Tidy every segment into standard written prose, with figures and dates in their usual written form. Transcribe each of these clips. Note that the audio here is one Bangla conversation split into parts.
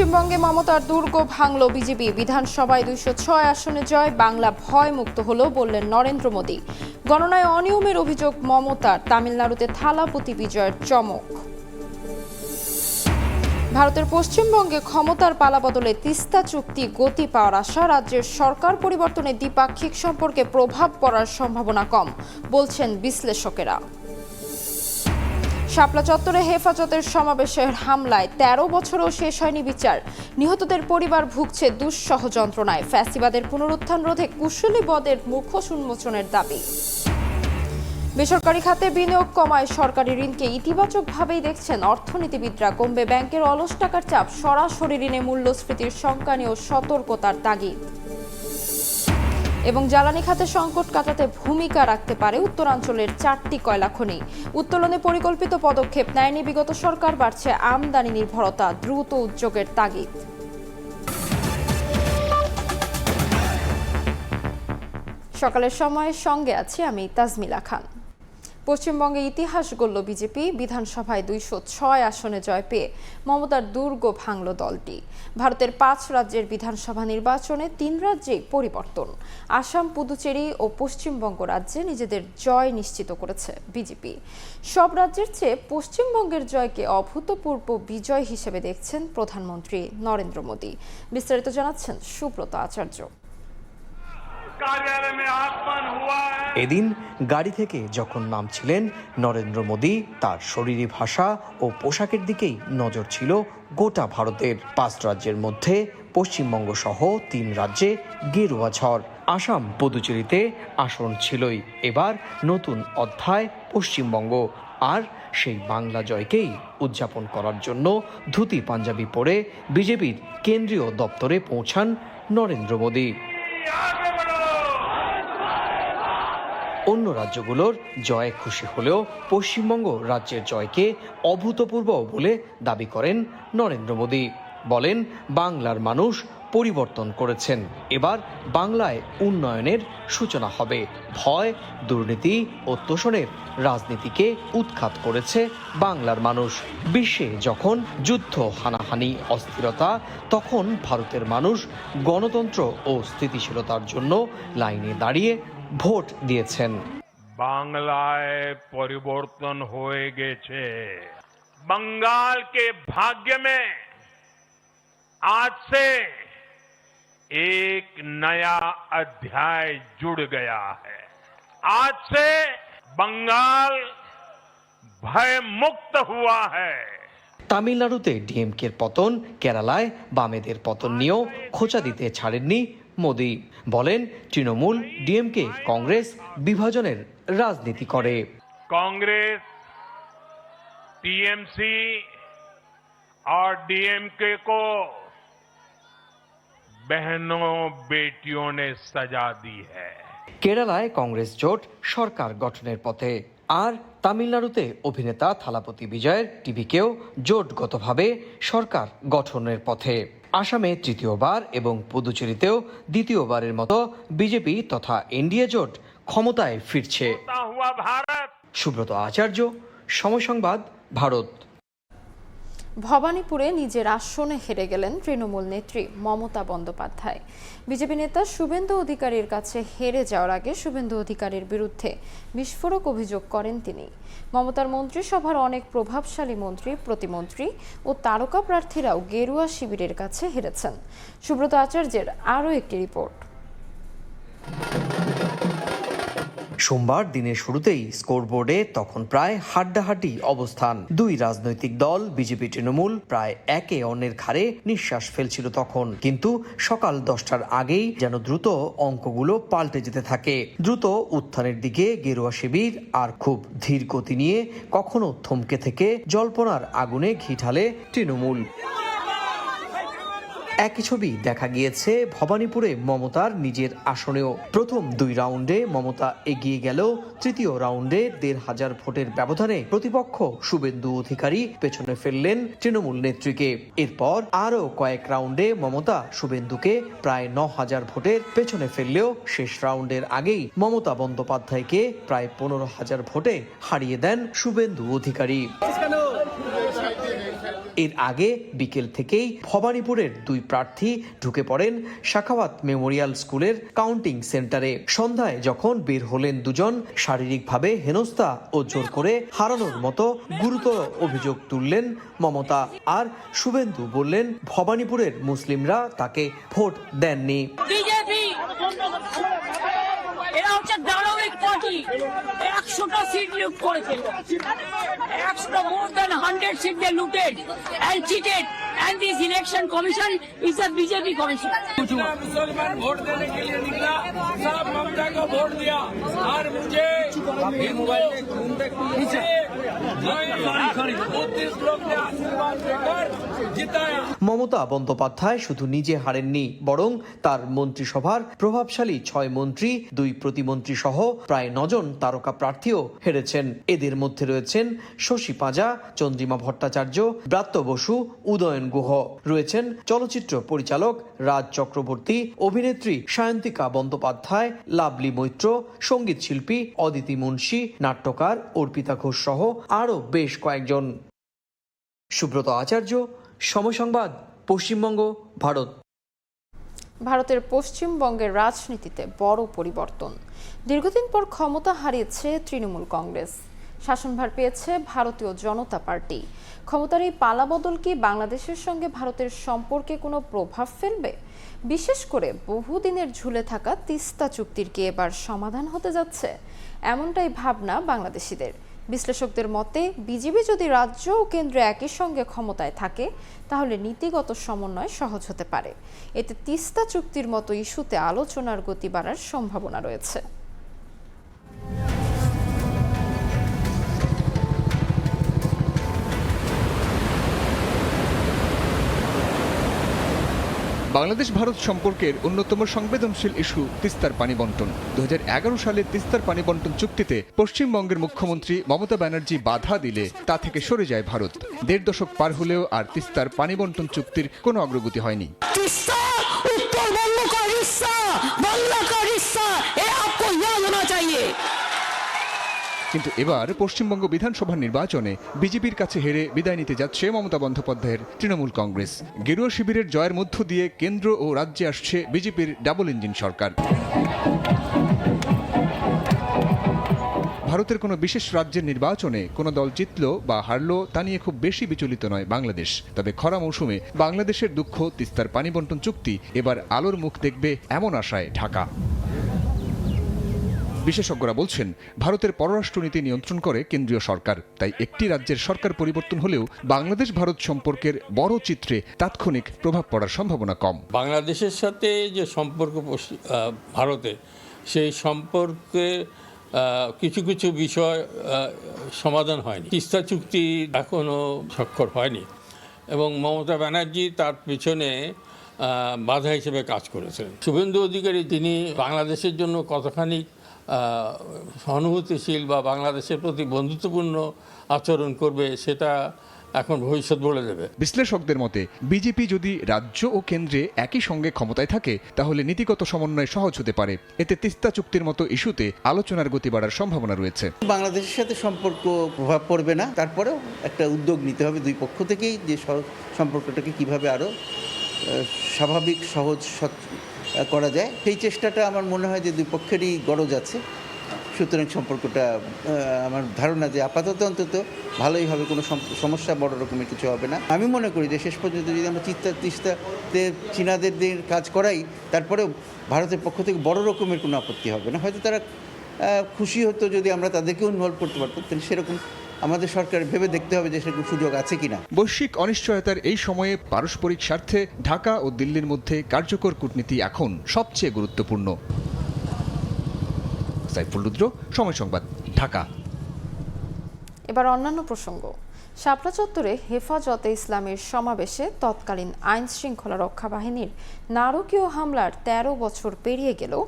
পশ্চিমবঙ্গে মমতার দুর্গ ভাঙল বিজেপি। বিধানসভায় 206 আসনে জয়, বাংলা ভয় মুক্ত হলো বললেন নরেন্দ্র মোদী। গণনায় অনিয়মের অভিযোগ মমতার, তামিলনাড়ুতে থালাপতি বিজয়ের চমক। ভারতের পশ্চিমবঙ্গে ক্ষমতার পালাবদলে তিস্তা চুক্তি গতি পাওয়ার আশা। রাজ্যের সরকার পরিবর্তনে দ্বিপাক্ষিক সম্পর্কে প্রভাব পড়ার সম্ভাবনা কম বলছেন বিশ্লেষকেরা। শাপলা চত্বরে হেফাজতের সমাবেশের হামলায় 13 বছরও শেষ হয়নি বিচার। নিহতদের পরিবার ভুগছে দুঃসহ যন্ত্রণায়। ফ্যাসিবাদের পুনরুত্থান রোধে কুশলী বদের মুখোশ উন্মোচনের দাবি। বেসরকারি খাতে বিনিয়োগ কমায় সরকারি ঋণকে ইতিবাচকভাবেই দেখছেন অর্থনীতিবিদরা। কমবে ব্যাংকের অলস টাকার চাপ, সরাসরি ঋণে মূল্যস্ফীতির শঙ্কা নিয়েও সতর্কতার তাগিদ। এবং জ্বালানি খাতে সংকট কাটাতে ভূমিকা রাখতে পারে উত্তরাঞ্চলের 4টি কয়লা খনি। উত্তোলনে পরিকল্পিত পদক্ষেপ নেয়নি বিগত সরকার, বাড়ছে আমদানি নির্ভরতা, দ্রুত উদ্যোগের তাগিদ। সকালের সময়ের সঙ্গে আছি আমি তাজমিলা খান। পশ্চিমবঙ্গে ইতিহাস গড়ল বিজেপি। বিধানসভায় 206 আসনে জয় পেয়ে মমতার দুর্গ ভাঙল দলটি। ভারতের 5 রাজ্যের বিধানসভা নির্বাচনে 3 রাজ্যেই পরিবর্তন। আসাম, পুদুচেরি ও পশ্চিমবঙ্গ রাজ্যে নিজেদের জয় নিশ্চিত করেছে বিজেপি। সব রাজ্যের চেয়ে পশ্চিমবঙ্গের জয়কে অভূতপূর্ব বিজয় হিসেবে দেখছেন প্রধানমন্ত্রী নরেন্দ্র মোদী। বিস্তারিত জানাচ্ছেন সুব্রত আচার্য। এদিন গাড়ি থেকে যখন নামছিলেন নরেন্দ্র মোদী, তার শরীরী ভাষা ও পোশাকের দিকেই নজর ছিল গোটা ভারতের। 5 রাজ্যের মধ্যে পশ্চিমবঙ্গ সহ 3 রাজ্যে গেরুয়া ঝড়। আসাম, পুদুচেরিতে আসন ছিলই। এবার নতুন অধ্যায় পশ্চিমবঙ্গ। আর সেই বাংলা জয়কেই উদযাপন করার জন্য ধুতি পাঞ্জাবি পরে বিজেপির কেন্দ্রীয় দপ্তরে পৌঁছান নরেন্দ্র মোদী। অন্য রাজ্যগুলোর জয়ে খুশি হলেও পশ্চিমবঙ্গ রাজ্যের জয়কে অভূতপূর্ব বলে দাবি করেন নরেন্দ্র মোদী। বলেন, বাংলার মানুষ পরিবর্তন করেছেন। এবার বাংলায় উন্নয়নের সূচনা হবে। ভয়, দুর্নীতি ও তোষণের রাজনীতিকে উৎখাত করেছে বাংলার মানুষ। বিশ্বে যখন যুদ্ধ, হানাহানি, অস্থিরতা, তখন ভারতের মানুষ গণতন্ত্র ও স্থিতিশীলতার জন্য লাইনে দাঁড়িয়ে ভোট দিয়েছেন। বাংলায় পরিবর্তন হয়ে গেছে। बंगाल के भाग्य में आज से एक नया अध्याय जुड़ गया है। आज से बंगाल भय मुक्त हुआ है। তামিলনাড়ুতে ডিএমকের পতন, কেরালায় বামেদের পতন নিয়েও খোঁচা দিতে ছাড়েননি মোদী। বলেন, তৃণমূল, ডিএমকে, কংগ্রেস বিভাজনের রাজনীতি করে। कांग्रेस, टीएमसी और डीएमके को बहनों बेटियों ने सजा दी है। কেরালায় কংগ্রেস জোট সরকার গঠনের পথে। আর তামিলনাড়ুতে অভিনেতা থালাপতি বিজয়ের টিভিকেও জোটগতভাবে সরকার গঠনের পথে। আসামে তৃতীয়বার এবং পুদুচেরিতেও দ্বিতীয়বারের মতো বিজেপি তথা এনডিএ জোট ক্ষমতায় ফিরছে। সুব্রত আচার্য, সময় সংবাদ, ভারত। ভবানীপুরে নিজের আসনে হেরে গেলেন তৃণমূল নেত্রী মমতা বন্দ্যোপাধ্যায়। বিজেপি নেতা শুভেন্দু অধিকারীর কাছে হেরে যাওয়ার আগে শুভেন্দু অধিকারীর বিরুদ্ধে বিস্ফোরক অভিযোগ করেন তিনি। মমতার মন্ত্রিসভার অনেক প্রভাবশালী মন্ত্রী, প্রতিমন্ত্রী ও তারকা প্রার্থীরাও গেরুয়া শিবিরের কাছে হেরেছেন। সুব্রত আচার্যের আরও একটি রিপোর্ট। সোমবার দিনের শুরুতেই স্কোরবোর্ডে তখন প্রায় হাড্ডাহাড্ডি অবস্থান। 2 রাজনৈতিক দল বিজেপি তৃণমূল প্রায় একে অন্যের ঘাড়ে নিঃশ্বাস ফেলছিল তখন। কিন্তু সকাল 10টার আগেই যেন দ্রুত অঙ্কগুলো পাল্টে যেতে থাকে। দ্রুত উত্থানের দিকে গেরুয়া শিবির, আর খুব ধীর গতি নিয়ে কখনো থমকে থেকে জল্পনার আগুনে ঘি ঢালে তৃণমূল। একই ছবি দেখা গিয়েছে ভবানীপুরে মমতার নিজের আসনেও। প্রথম 2 রাউন্ডে মমতা এগিয়ে গেল, তৃতীয় রাউন্ডে 1,500 ভোটের ব্যবধানে প্রতিপক্ষ শুভেন্দু অধিকারী পেছনে ফেললেন তৃণমূল নেত্রীকে। এরপর আরও কয়েক রাউন্ডে মমতা শুভেন্দুকে প্রায় 9,000 ভোটের পেছনে ফেললেও শেষ রাউন্ডের আগেই মমতা বন্দ্যোপাধ্যায়কে প্রায় 15,000 ভোটে হারিয়ে দেন শুভেন্দু অধিকারী। এর আগে বিকেল থেকেই ভবানীপুরের দুই প্রার্থী ঢুকে পড়েন সাখাওয়াত মেমোরিয়াল স্কুলের কাউন্টিং সেন্টারে। সন্ধ্যায় যখন বের হলেন দুজন, শারীরিকভাবে হেনস্থা ও জোর করে হারানোর মতো গুরুতর অভিযোগ তুললেন মমতা। আর শুভেন্দু বললেন ভবানীপুরের মুসলিমরা তাকে ভোট দেননি। বিজেপি এরা হচ্ছে দানবিক পার্টি, 100টা সিট লুট করেছে, 100 more than 100 seats they looted and cheated, and this election commission is a BJP commission. मुसलमान वोट देने के लिए निकला, सब ममता को वोट दिया और मुझे लोग ने आशीर्वाद देकर जिताया। মমতা বন্দ্যোপাধ্যায় শুধু নিজে হারেননি, বরং তার মন্ত্রিসভার প্রভাবশালী 6 মন্ত্রী, 2 প্রতিমন্ত্রী সহ প্রায় 9 জন তারকা প্রার্থীও হেরেছেন। এদের মধ্যে রয়েছেন শশী পাঁজা, চন্দ্রিমা ভট্টাচার্য, ব্রাত্য বসু, উদয়ন গুহ, রয়েছেন চলচ্চিত্র পরিচালক রাজ চক্রবর্তী, অভিনেত্রী সায়ন্তিকা বন্দ্যোপাধ্যায়, লাভলি মৈত্র, সঙ্গীত শিল্পী অদিতি মুন্সী, নাট্যকার অর্পিতা ঘোষ সহ আরও বেশ কয়েকজন। সুব্রত আচার্য, সময় সংবাদ, পশ্চিমবঙ্গ, ভারত। ভারতের পশ্চিমবঙ্গের রাজনীতিতে বড় পরিবর্তন। দীর্ঘদিন পর ক্ষমতা হারিয়েছে তৃণমূল কংগ্রেস, শাসনভার পেয়েছে ভারতীয় জনতা পার্টি। ক্ষমতার এই পালাবদল কি বাংলাদেশের সঙ্গে ভারতের সম্পর্কে কোনো প্রভাব ফেলবে? বিশেষ করে বহুদিনের ঝুলে থাকা তিস্তা চুক্তির কি এবার সমাধান হতে যাচ্ছে? এমনটাই ভাবনা বাংলাদেশিদের। বিশ্লেষকদের মতে বিজেপি যদি রাজ্য ও কেন্দ্রে একই সঙ্গে ক্ষমতায় থাকে তাহলে নীতিগত সমন্বয় সহজ হতে পারে। এতে তিস্তা চুক্তির মতো ইস্যুতে আলোচনার গতি বাড়ার সম্ভাবনা রয়েছে। বাংলাদেশ ভারত সম্পর্কের অন্যতম সংবেদনশীল ইস্যু তিস্তার পানি বন্টন। 2011 সালে তিস্তার পানি বন্টন চুক্তিতে পশ্চিমবঙ্গের মুখ্যমন্ত্রী মমতা ব্যানার্জি বাধা দিলে তা থেকে সরে যায় ভারত। 1.5 দশক পার হলেও আর তিস্তার পানি বন্টন চুক্তির কোনো অগ্রগতি হয়নি। কিন্তু এবার পশ্চিমবঙ্গ বিধানসভা নির্বাচনে বিজেপির কাছে হেরে বিদায় নিতে যাচ্ছে মমতা বন্দ্যোপাধ্যায়ের তৃণমূল কংগ্রেস। গেরুয়া শিবিরের জয়ের মধ্য দিয়ে কেন্দ্র ও রাজ্যে আসছে বিজেপির ডাবল ইঞ্জিন সরকার। ভারতের কোনো বিশেষ রাজ্যের নির্বাচনে কোনো দল জিতল বা হারল তা নিয়ে খুব বেশি বিচলিত নয় বাংলাদেশ। তবে খরা মৌসুমে বাংলাদেশের দুঃখ তিস্তার পানি বন্টন চুক্তি এবার আলোর মুখ দেখবে এমন আশায় ঢাকা। বিশেষজ্ঞরা বলছেন ভারতের পররাষ্ট্রনীতি নিয়ন্ত্রণ করে কেন্দ্রীয় সরকার, তাই একটি রাজ্যের সরকার পরিবর্তন হলেও বাংলাদেশ ভারত সম্পর্কের বড় চিত্রে তাৎক্ষণিক প্রভাব পড়ার সম্ভাবনা কম। বাংলাদেশের সাথে যে সম্পর্ক ভারতের, সেই সম্পর্কে কিছু কিছু বিষয় সমাধান হয়নি। তিস্তা চুক্তি এখনো স্বাক্ষর হয়নি এবং মমতা ব্যানার্জি তার পিছনে বাধা হিসেবে কাজ করেছেন। শুভেন্দু অধিকারী তিনি বাংলাদেশের জন্য কতখানি সহানুভূতিশীল বা বাংলাদেশের প্রতি বন্ধুত্বপূর্ণ আচরণ করবে সেটা এখন ভবিষ্যৎ বলে দেবে। বিশ্লেষকদের মতে বিজেপি যদি রাজ্য ও কেন্দ্রে একই সঙ্গে ক্ষমতায় থাকে তাহলে নীতিগত সমন্বয় সহজ হতে পারে। এতে তিস্তা চুক্তির মতো ইস্যুতে আলোচনার গতি বাড়ার সম্ভাবনা রয়েছে। বাংলাদেশের সাথে সম্পর্ক প্রভাব পড়বে না, তারপরেও একটা উদ্যোগ নিতে হবে দুই পক্ষ থেকেই যে সম্পর্কটাকে কিভাবে আরও স্বাভাবিক সহজ করা যায়, সেই চেষ্টাটা আমার মনে হয় যে দুই পক্ষেরই গরজ আছে। সুতরাং সম্পর্কটা আমার ধারণা যে আপাতত অন্তত ভালোই হবে, কোনো সমস্যা বড় রকমের কিছু হবে না। আমি মনে করি যে শেষ পর্যন্ত যদি আমরা তিস্তাতে চীনাদের কাজ করাই, তারপরেও ভারতের পক্ষ থেকে বড় রকমের কোনো আপত্তি হবে না। হয়তো তারা খুশি হতো যদি আমরা তাদেরকেও ইনভলভ করতে পারতাম, তাহলে সেরকম আমাদের সরকার ভেবে দেখতে হবে যে সেরকম সুযোগ আছে কিনা। বৈশ্বিক অনিশ্চয়তার এই সময়ে পারস্পরিক স্বার্থে ঢাকা ও দিল্লির মধ্যে কার্যকর কূটনীতি এখন সবচেয়ে গুরুত্বপূর্ণ। সাইফুল রুদ্র, সময় সংবাদ, ঢাকা। এবার অন্যান্য প্রসঙ্গ। শাপলা চত্বরে হেফাজতে ইসলামের সমাবেশে তৎকালীন আইন শৃঙ্খলা রক্ষা বাহিনীর নারকীয় হামলার 13 বছর পেরিয়ে গেলেও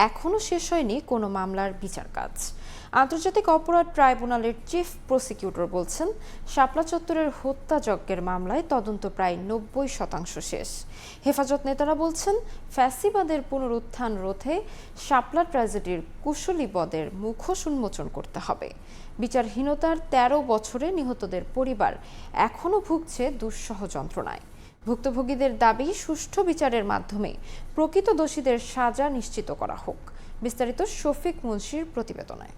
এখনও শেষ হয়নি কোনো মামলার বিচার কাজ। আন্তর্জাতিক অপরাধ ট্রাইব্যুনালের চিফ প্রসিকিউটর বলছেন, শাপলা চত্বরের হত্যাযজ্ঞের মামলায় তদন্ত প্রায় 90% শেষ। হেফাজত নেতারা বলছেন, ফ্যাসিবাদের পুনরুত্থান রোধে শাপলা ট্র্যাজেডির কুশলী বদের মুখোশ উন্মোচন করতে হবে। বিচারহীনতার 13 বছরে নিহতদের পরিবার এখনও ভুগছে দুঃসহ যন্ত্রণায়। ভুক্তভোগীদের দাবি, সুষ্ঠু বিচারের মাধ্যমে প্রকৃত দোষীদের সাজা নিশ্চিত করা হোক। বিস্তারিত শফিক মুন্সির প্রতিবেদনে।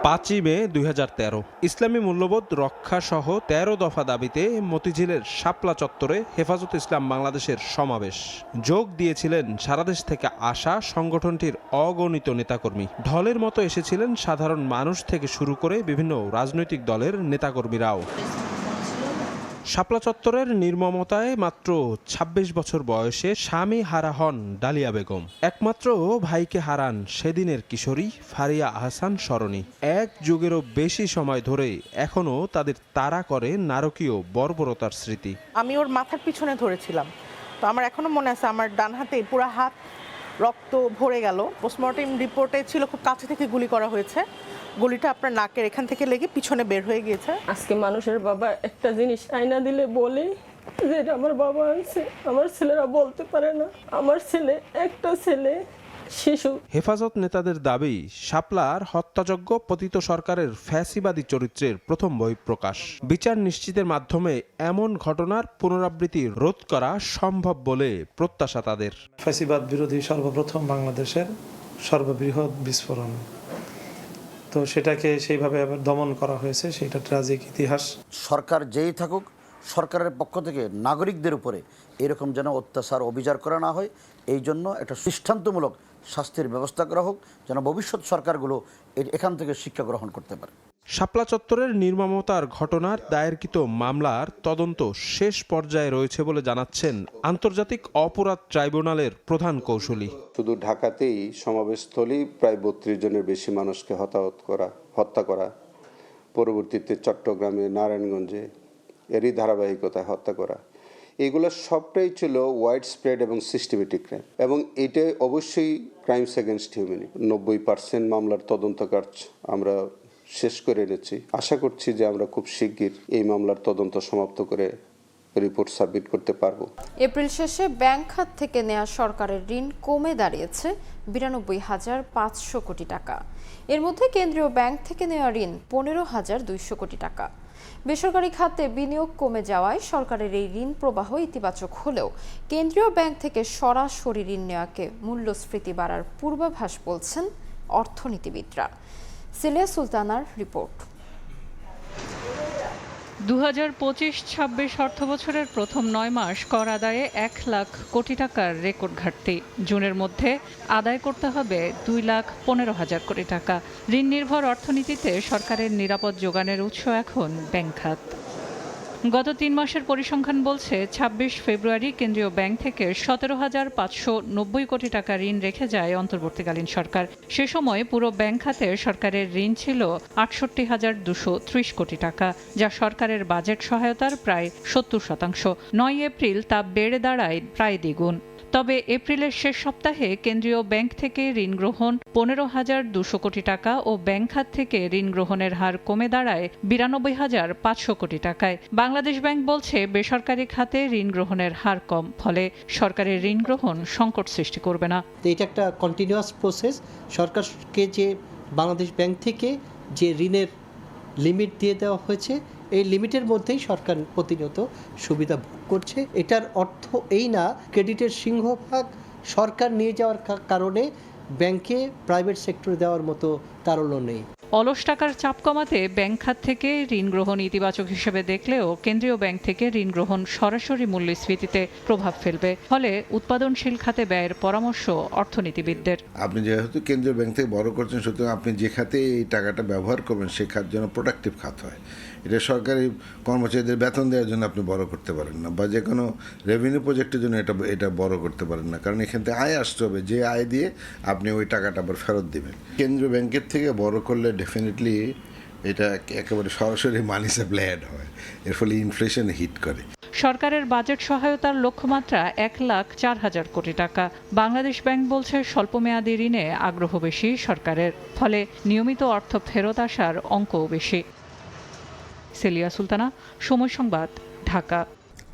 5 মে 2013 ইসলামী মূল্যবোধ রক্ষা সহ 13 দফা দাবিতে মতিঝিলের শাপলা চত্বরে হেফাজত ইসলাম বাংলাদেশের সমাবেশ। যোগ দিয়েছিলেন সারা দেশ থেকে আসা সংগঠনটির অগণিত নেতাকর্মী। ঢলের মতো এসেছিলেন সাধারণ মানুষ থেকে শুরু করে বিভিন্ন রাজনৈতিক দলের নেতাকর্মীরাও। শাপলা চত্বরের নির্মমতায় মাত্র 26 বছর বয়সে স্বামী হারা হন ডালিয়া বেগম। একমাত্র ভাইকে হারান সেদিনের কিশোরী ফারিয়া আহসান সরণি। এক যুগেরও বেশি সময় ধরে এখনও তাদের তাড়া করে নারকীয় বর্বরতার স্মৃতি। আমি ওর মাথার পিছনে ধরেছিলাম, তো আমার এখনো মনে আছে, আমার ডান হাতে পুরো হাত রক্ত ভরে গেল। পোস্টমর্টেম রিপোর্টে ছিল খুব কাছে থেকে গুলি করা হয়েছে, গুলিটা আপনার নাকের এখান থেকে লেগে পিছনে বের হয়ে গিয়েছে। আজকে মানুষের বাবা একটা জিনিস আয়না দিলে বলে যে এটা আমার বাবা আছে, আমার ছেলেরা বলতে পারে না। আমার ছেলে একটা ছেলে শিশু। হেফাজত নেতাদের দাবি, শাপলার হত্যাযজ্ঞ পতিত সরকারের ফ্যাসিবাদী চরিত্রের প্রথম বই প্রকাশ। বিচার নিশ্চিতের মাধ্যমে এমন ঘটনার পুনরাবৃত্তি রোধ করা সম্ভব বলে প্রত্যাশা তাদের। ফ্যাসিবাদ বিরোধী সর্বপ্রথম বাংলাদেশের সর্ববৃহৎ বিস্ফোরণ, তো সেটাকে সেইভাবে আবার দমন করা হয়েছে, সেটা ট্র্যাজিক ইতিহাস। সরকার যেই থাকুক, সরকারের পক্ষ থেকে নাগরিকদের উপরে এরকম যেন অত্যাচার অবিচার করা না হয়, এই জন্য একটা দৃষ্টান্তমূলক শাস্তির ব্যবস্থা করা হোক, যেন ভবিষ্যৎ সরকারগুলো এখান থেকে শিক্ষা গ্রহণ করতে পারে। শাপলা চত্বরের নির্মমতার ঘটনার দায়েরকৃত মামলার তদন্ত শেষ পর্যায়ে রয়েছে বলে জানাচ্ছেন আন্তর্জাতিক অপরাধ ট্রাইব্যুনালের প্রধান কৌঁসুলি। শুধু ঢাকাতেই সমাবেশস্থলী প্রায় 32 জনের বেশি মানুষকে হত্যা করা, পরবর্তীতে চট্টগ্রামে, নারায়ণগঞ্জে এরই ধারাবাহিকতায় হত্যা করা, এগুলো সবটাই ছিল ওয়াইড স্প্রেড এবং সিস্টেমেটিক ক্রাইম, এবং এটা অবশ্যই ক্রাইমস এগেনস্ট হিউম্যানিটি। 90% মামলার তদন্ত কাজ আমরা শেষ করে এনেছি। আশা করছি যে আমরা খুব শিগগির এই মামলার তদন্ত সমাপ্ত করে রিপোর্ট সাবমিট করতে পারবো। এপ্রিল শেষে ব্যাংক খাত থেকে নেওয়া সরকারের ঋণ কমে দাঁড়িয়েছে 92,500 কোটি টাকা। এর মধ্যে কেন্দ্রীয় ব্যাংক থেকে নেওয়া ঋণ 15,200 কোটি টাকা। বেসরকারি খাতে বিনিয়োগ কমে যাওয়ায় সরকারের এই ঋণ প্রবাহ ইতিবাচক হলেও কেন্দ্রীয় ব্যাংক থেকে সরাসরি ঋণ নেওয়াকে মূল্যস্ফীতি বাড়ার পূর্বাভাস বলছেন অর্থনীতিবিদরা। Cilia সুলতানার report. 2025-26 অর্থবছরের প্রথম 9 মাস কর আদায়ে 1 লাখ কোটি টাকার রেকর্ড ঘাটতি। জুনের মধ্যে আদায় করতে হবে 2,15,000 কোটি টাকা। ঋণ নির্ভর অর্থনীতিতে সরকারের নিরাপদ যোগানের উৎস এখন ব্যাংক খাত। গত 3 মাসের পরিসংখ্যান বলছে 26 ফেব্রুয়ারি কেন্দ্রীয় ব্যাংক থেকে 17,590 কোটি টাকা ঋণ রেখে যায় অন্তর্বর্তীকালীন সরকার। সে সময় পুরো ব্যাংক খাতে সরকারের ঋণ ছিল 68,230 কোটি টাকা, যা সরকারের বাজেট সহায়তার প্রায় 70%। 9 এপ্রিল তা বেড়ে দাঁড়ায় প্রায় দ্বিগুণ। তবে এপ্রিলের শেষ সপ্তাহে কেন্দ্রীয় ব্যাংক থেকে ঋণ গ্রহণ 15,200 কোটি টাকা ও ব্যাংক খাত থেকে ঋণ গ্রহণের হার কমে দাঁড়ায় 92,500 কোটি টাকায়। বাংলাদেশ ব্যাংক বলছে, বেসরকারি খাতে ঋণ গ্রহণের হার কম, ফলে সরকারের ঋণ গ্রহণ সংকট সৃষ্টি করবে না। এটা একটা কন্টিনিউয়াস প্রসেস। সরকারকে যে বাংলাদেশ ব্যাংক থেকে যে ঋণের লিমিট দিয়ে দেওয়া হয়েছে, এই লিমিটের মধ্যেই সরকার প্রতিনিয়ত সুবিধা ভোগ করছে। এটার অর্থ এই না ক্রেডিটের সিংহভাগ সরকার নিয়ে যাওয়ার কারণে ব্যাংকে প্রাইভেট সেক্টরে দেওয়ার মতো তারল্য নেই। অলস টাকার চাপ কমাতে ব্যাংক খাত থেকে ঋণ গ্রহণ ইতিবাচক হিসেবে দেখলেও কেন্দ্রীয় ব্যাংক থেকে ঋণ গ্রহণ সরাসরি মূল্যস্ফীতিতে প্রভাব ফেলবে, ফলে উৎপাদনশীল খাতে ব্যয়ের পরামর্শ অর্থনীতিবিদদের। আপনি যেহেতু কেন্দ্রীয় ব্যাংক থেকে বড় করছেন, সুতরাং আপনি যে খাতে এই টাকাটা ব্যবহার করবেন সে খাত যেন প্রোডাক্টিভ খাত হয়। এটা সরকারি কর্মচারীদের বেতন দেওয়ার জন্য আপনি বড় করতে পারেন না, বা যে কোনো রেভিনিউ প্রজেক্টের জন্য এটা বড় করতে পারেন না, কারণ এখান থেকে আয় আসতে হবে, যে আয় দিয়ে আপনি ওই টাকাটা আবার ফেরত দেবেন। কেন্দ্রীয় ব্যাংকের থেকে বড় করলে ডেফিনেটলি এটা একেবারে সরাসরি মানি সাপ্লাই অ্যাড হয়, এর ফলে ইনফ্লেশন হিট করে। সরকারের বাজেট সহায়তার লক্ষ্যমাত্রা 1,04,000 কোটি টাকা। বাংলাদেশ ব্যাংক বলছে স্বল্পমেয়াদী ঋণে আগ্রহ বেশি সরকারের, ফলে নিয়মিত অর্থ ফেরত আসার অঙ্কও বেশি। সেলিয়া সুলতানা, সময় সংবাদ, ঢাকা।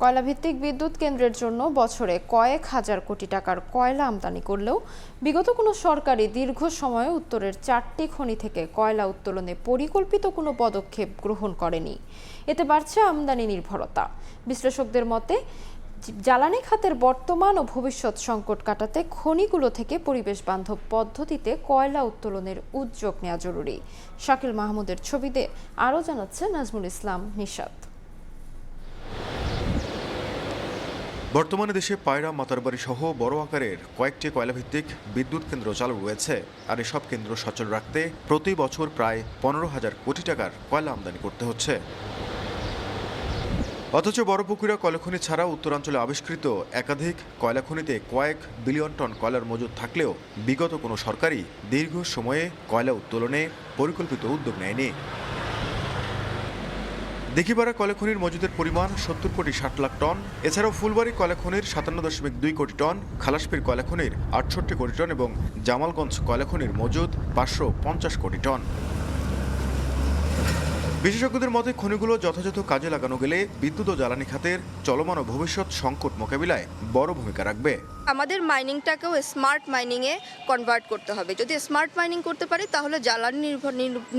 কয়লাভিত্তিক বিদ্যুৎ কেন্দ্রের জন্য বছরে কয়েক হাজার কোটি টাকার কয়লা আমদানি করলেও বিগত কোনো সরকারই দীর্ঘ সময়ে উত্তরের 4টি খনি থেকে কয়লা উত্তোলনে পরিকল্পিত কোনো পদক্ষেপ গ্রহণ করেনি। এতে বাড়ছে আমদানি নির্ভরতা। বিশ্লেষকদের মতে জ্বালানি খাতের বর্তমান ও ভবিষ্যৎ সংকট কাটাতে খনিগুলো থেকে পরিবেশ বান্ধব পদ্ধতিতে কয়লা উত্তোলনের উদ্যোগ নেওয়া জরুরি। শাকিল মাহমুদের ছবিতে আরও জানাচ্ছে নাজমুল ইসলাম নিশাত। বর্তমানে দেশে পায়রা, মাতারবাড়ি সহ বড় আকারের কয়েকটি কয়লাভিত্তিক বিদ্যুৎ কেন্দ্র চালু রয়েছে। আর এসব কেন্দ্র সচল রাখতে প্রতি বছর প্রায় 15,000 কোটি টাকার কয়লা আমদানি করতে হচ্ছে। অথচ বড়পুকুরা কয়লাখনি ছাড়া উত্তরাঞ্চলে আবিষ্কৃত একাধিক কয়লাখনিতে কয়েক বিলিয়ন টন কয়লার মজুদ থাকলেও বিগত কোনো সরকারই দীর্ঘ সময়ে কয়লা উত্তোলনে পরিকল্পিত উদ্যোগ নেয়নি। দিঘিপাড়া কয়লাখনির মজুদের পরিমাণ 70 কোটি 60 লাখ টন। এছাড়াও ফুলবাড়ি কয়লাখনির 57.2 কোটি টন, খালাসপীর কয়লাখনির 68 কোটি টন এবং জামালগঞ্জ কয়লাখনির মজুদ 550 কোটি টন। বিশেষজ্ঞদের মতে খনিগুলো যথাযথ কাজে লাগানো গেলে বিদ্যুৎ ও জ্বালানি খাতের চলমান ও ভবিষ্যৎ সংকট মোকাবিলায় বড় ভূমিকা রাখবে। আমাদের মাইনিংটাকেও স্মার্ট মাইনিংয়ে কনভার্ট করতে হবে। যদি স্মার্ট মাইনিং করতে পারি তাহলে জ্বালানি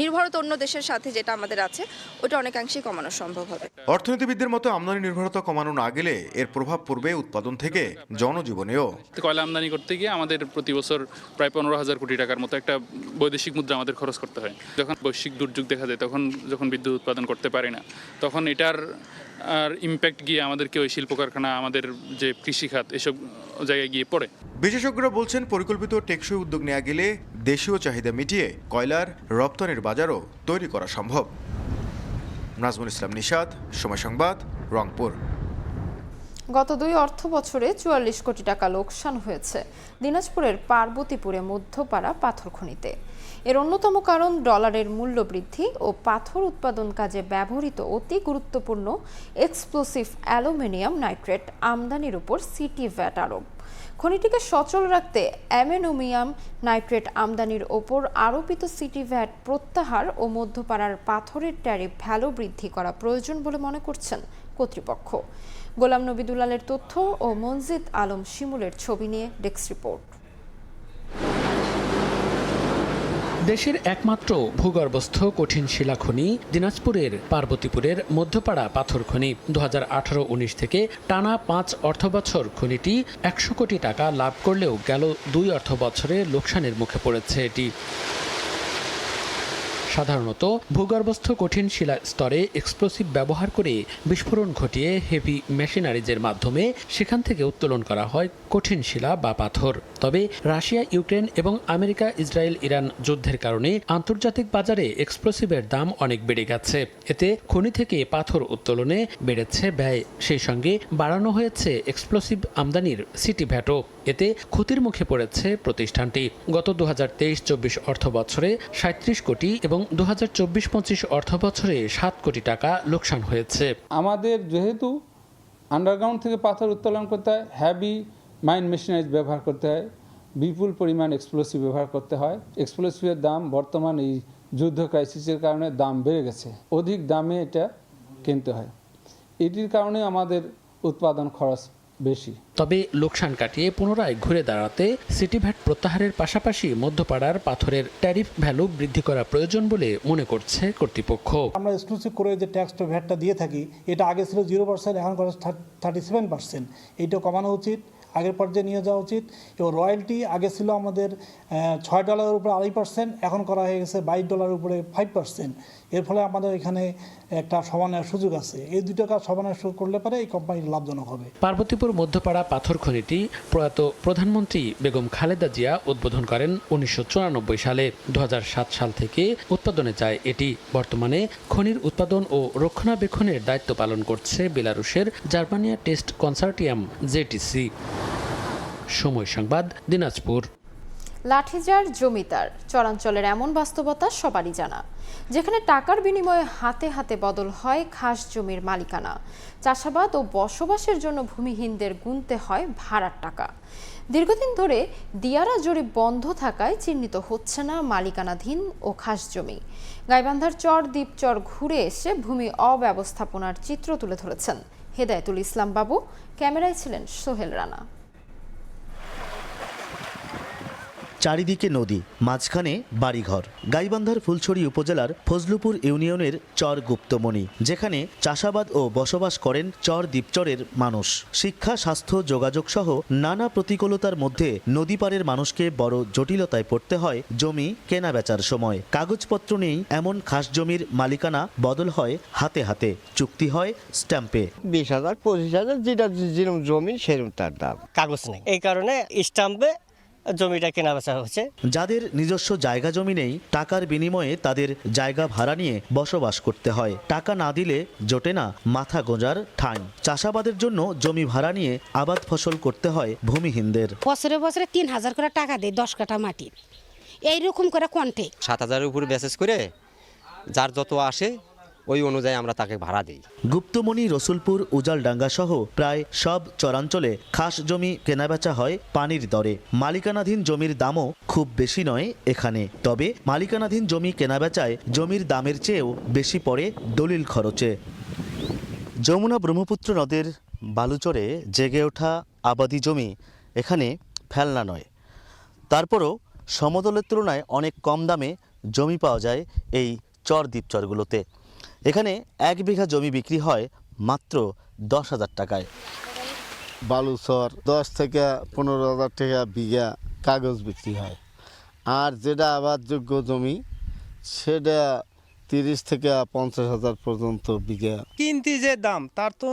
নির্ভরতা অন্য দেশের সাথে যেটা আমাদের আছে ওটা অনেকাংশেই কমানো সম্ভব হবে। অর্থনীতিবিদদের মতো আমদানি নির্ভরতা কমানো না গেলে এর প্রভাব পড়বে উৎপাদন থেকে জনজীবনেও। কয়লা আমদানি করতে গিয়ে আমাদের প্রতি বছর প্রায় 15,000 কোটি টাকার মতো একটা বৈদেশিক মুদ্রা আমাদের খরচ করতে হয়। যখন বৈশ্বিক দুর্যোগ দেখা যায়, যখন বিদ্যুৎ উৎপাদন করতে পারি না, তখন এটার আর ইম্প্যাক্ট গিয়ে আমাদেরকে ওই শিল্প কারখানা, আমাদের যে কৃষিখাত, এসব জায়গায় গিয়ে পড়ে। বিশেষজ্ঞরা বলছেন পরিকল্পিত টেকসই উদ্যোগ নেওয়া গেলে দেশীয় চাহিদা মিটিয়ে কয়লার রপ্তানির বাজারও তৈরি করা সম্ভব। নাজমুল ইসলাম নিশাত, সময় সংবাদ, রংপুর। গত 2 অর্থ বছরে 44 কোটি টাকা লোকসান হয়েছে দিনাজপুরের পার্বতীপুরে মধ্যপাড়া পাথর খনিতে। এর অন্যতম কারণ ডলারের মূল্য বৃদ্ধি ও পাথর উৎপাদন কাজে ব্যবহৃত অতি গুরুত্বপূর্ণ এক্সপ্লোসিভ অ্যালুমিনিয়াম নাইট্রেট আমদানির উপর সিটি ভ্যাট আরোপ। খনিটিকে সচল রাখতে অ্যালুমিনিয়াম নাইট্রেট আমদানির ওপর আরোপিত সিটি ভ্যাট প্রত্যাহার ও মধ্যপাড়ার পাথরের ট্যারিফ ভ্যালু বৃদ্ধি করা প্রয়োজন বলে মনে করছেন কর্তৃপক্ষ। গোলাম নবী দুলালের তথ্য ও মনজিদ আলম শিমুলের ছবি নিয়ে ডেস্ক রিপোর্ট। দেশের একমাত্র ভূগর্ভস্থ কঠিন শিলা খনি দিনাজপুরের পার্বতীপুরের মধ্যপাড়া পাথর খনি 2018-19 থেকে টানা 5 অর্থবছর খনিটি 100 কোটি টাকা লাভ করলেও গেল 2 অর্থবছরে লোকসানের মুখে পড়েছে এটি। সাধারণত ভূগর্ভস্থ কঠিন শিলা স্তরে এক্সপ্লোসিভ ব্যবহার করে বিস্ফোরণ ঘটিয়ে হেভি মেশিনারিজের মাধ্যমে সেখান থেকে উত্তোলন করা হয় কঠিন শিলা বা পাথর। তবে রাশিয়া, ইউক্রেন এবং আমেরিকা, ইসরায়েল, ইরান যুদ্ধের কারণে আন্তর্জাতিক বাজারে এক্সপ্লোসিভের দাম অনেক বেড়ে গেছে। এতে খনি থেকে পাথর উত্তোলনে বেড়েছে ব্যয়, সেই সঙ্গে বাড়ানো হয়েছে এক্সপ্লোসিভ আমদানির সিটি ভ্যাটও। এতে ক্ষতির মুখে পড়েছে প্রতিষ্ঠানটি। গত 2023-24 অর্থ বছরে 37 কোটি এবং 2024-25 অর্থ বছরে 7 কোটি টাকা লোকসান হয়েছে। আমাদের যেহেতু আন্ডারগ্রাউন্ড থেকে পাথর উত্তোলন করতে হয়, হ্যাভি মাইন মেশিনারিজ ব্যবহার করতে হয়, বিপুল পরিমাণ এক্সপ্লোসিভ ব্যবহার করতে হয়। এক্সপ্লোসিভের দাম বর্তমান এই যুদ্ধ ক্রাইসিসের কারণে দাম বেড়ে গেছে, অধিক দামে এটা কিনতে হয়। এটির কারণে আমাদের উৎপাদন খরচ বেশি। তবে লোকসান কাটিয়ে পুনরায় ঘুরে দাঁড়াতে সিটি ভ্যাট প্রত্যাহারের পাশাপাশি মধ্যপাড়ার পাথরের ট্যারিফ ভ্যালু বৃদ্ধি করা প্রয়োজন বলে মনে করছে কর্তৃপক্ষ। আমরা এক্সক্লুসিভ করে যে ট্যাক্স ভ্যাটটা দিয়ে থাকি, এটা আগে ছিল 0%, এখন করে 37%। এইটা কমানো উচিত, আগের পর্যায়ে নিয়ে যাওয়া উচিত। এবং রয়্যালটি আগে ছিল আমাদের $6 উপরে 2.5%, এখন করা হয়ে গেছে $22 উপরে 5%। এর ফলে আমাদের এখানে একটা সমানের সুযোগ আছে। এই 2 টাকা সমানের সুযোগ করলে পরে এই কোম্পানি লাভজনক হবে। পার্বতীপুর মধ্যপাড়া পাথর খনিটি প্রয়াত প্রধানমন্ত্রী বেগম খালেদা জিয়া উদ্বোধন করেন 1994 সালে। 2007 সাল থেকে উৎপাদনে যায় এটি। বর্তমানে খনির উৎপাদন ও রক্ষণাবেক্ষণের দায়িত্ব পালন করছে বেলারুশের জার্মানিয়া টেস্ট কনসার্টিয়াম জেটিসি। সময় সংবাদ, দিনাজপুর। লাঠিজার জমিদার চরাঞ্চলের এমন বাস্তবতা সবারই জানা, যেখানে টাকার বিনিময়ে হাতে হাতে বদল হয় খাস জমির মালিকানা। চাষাবাদ ও বসবাসের জন্য ভূমিহীনদের গুনতে হয় ভাড়ার টাকা। দীর্ঘদিন ধরে দিয়ারা জরিপ বন্ধ থাকায় চিহ্নিত হচ্ছে না মালিকানাধীন ও খাস জমি। গাইবান্ধার চর দ্বীপচর ঘুরে এসে ভূমি অব্যবস্থাপনার চিত্র তুলে ধরেছেন হেদায়েতুল ইসলাম বাবু। ক্যামেরায় ছিলেন সোহেল রানা। চারিদিকে নদী, মাঝখানে বাড়িঘর। গাইবান্ধার ফুলছড়ি উপজেলার ফজলুপুর ইউনিয়নের চর গুপ্তমণি, যেখানে চাষাবাদ ও বসবাস করেন চর দ্বীপচরের মানুষ। শিক্ষা, স্বাস্থ্য, যোগাযোগ সহ নানা প্রতিকূলতার মধ্যে নদী পাড়ের মানুষকে বড় জটিলতায় পড়তে হয় জমি কেনা বেচার সময়। কাগজপত্র নেই এমন খাস জমির মালিকানা বদল হয় হাতে হাতে, চুক্তি হয় স্ট্যাম্পে। 20,000 25,000 যেটা যেরকম জমি সেরকম তার দাম, কাগজ নেই, এই কারণে স্ট্যাম্পে জমিটা কেনা বেচা হচ্ছে। যাদের নিজস্ব জায়গা জমি নেই, টাকার বিনিময়ে তাদের জায়গা ভাড়া নিয়ে বসবাস করতে হয়। টাকা না দিলে জোটে না মাথা গোঁজার ঠাঁই। চাষাবাদের জন্য জমি ভাড়া নিয়ে আবাদ ফসল করতে হয় ভূমিহীনদের। বছরে বছরে 3,000 করে টাকা দেয় 10 কাঠা মাটি, এইরকম করে কন্টে 7,000-এর উপরে বেসেস করে যার যত আসে ওই অনুযায়ী আমরা তাকে ভাড়া দিই। গুপ্তমণি, রসুলপুর, উজালডাঙ্গা সহ প্রায় সব চরাঞ্চলে খাস জমি কেনাবেচা হয় পানির দরে। মালিকানাধীন জমির দামও খুব বেশি নয় এখানে। তবে মালিকানাধীন জমি কেনাবেচায় জমির দামের চেয়েও বেশি পড়ে দলিল খরচে। যমুনা ব্রহ্মপুত্র নদের বালুচরে জেগে ওঠা আবাদি জমি এখানে ফেলনা নয়। তারপরও সমতলের তুলনায় অনেক কম দামে জমি পাওয়া যায় এই চর দ্বীপচরগুলোতে। এখানে 1 বিঘা জমি বিক্রি হয় মাত্র 10,000 টাকায়। বালুচর 10 থেকে 15,000 টাকা বিঘা কাগজ বিক্রি হয়, আর যেটা আবাদযোগ্য জমি সেটা 30 থেকে 50,000 পর্যন্ত বিঘা। কিনতি যে দাম তার তো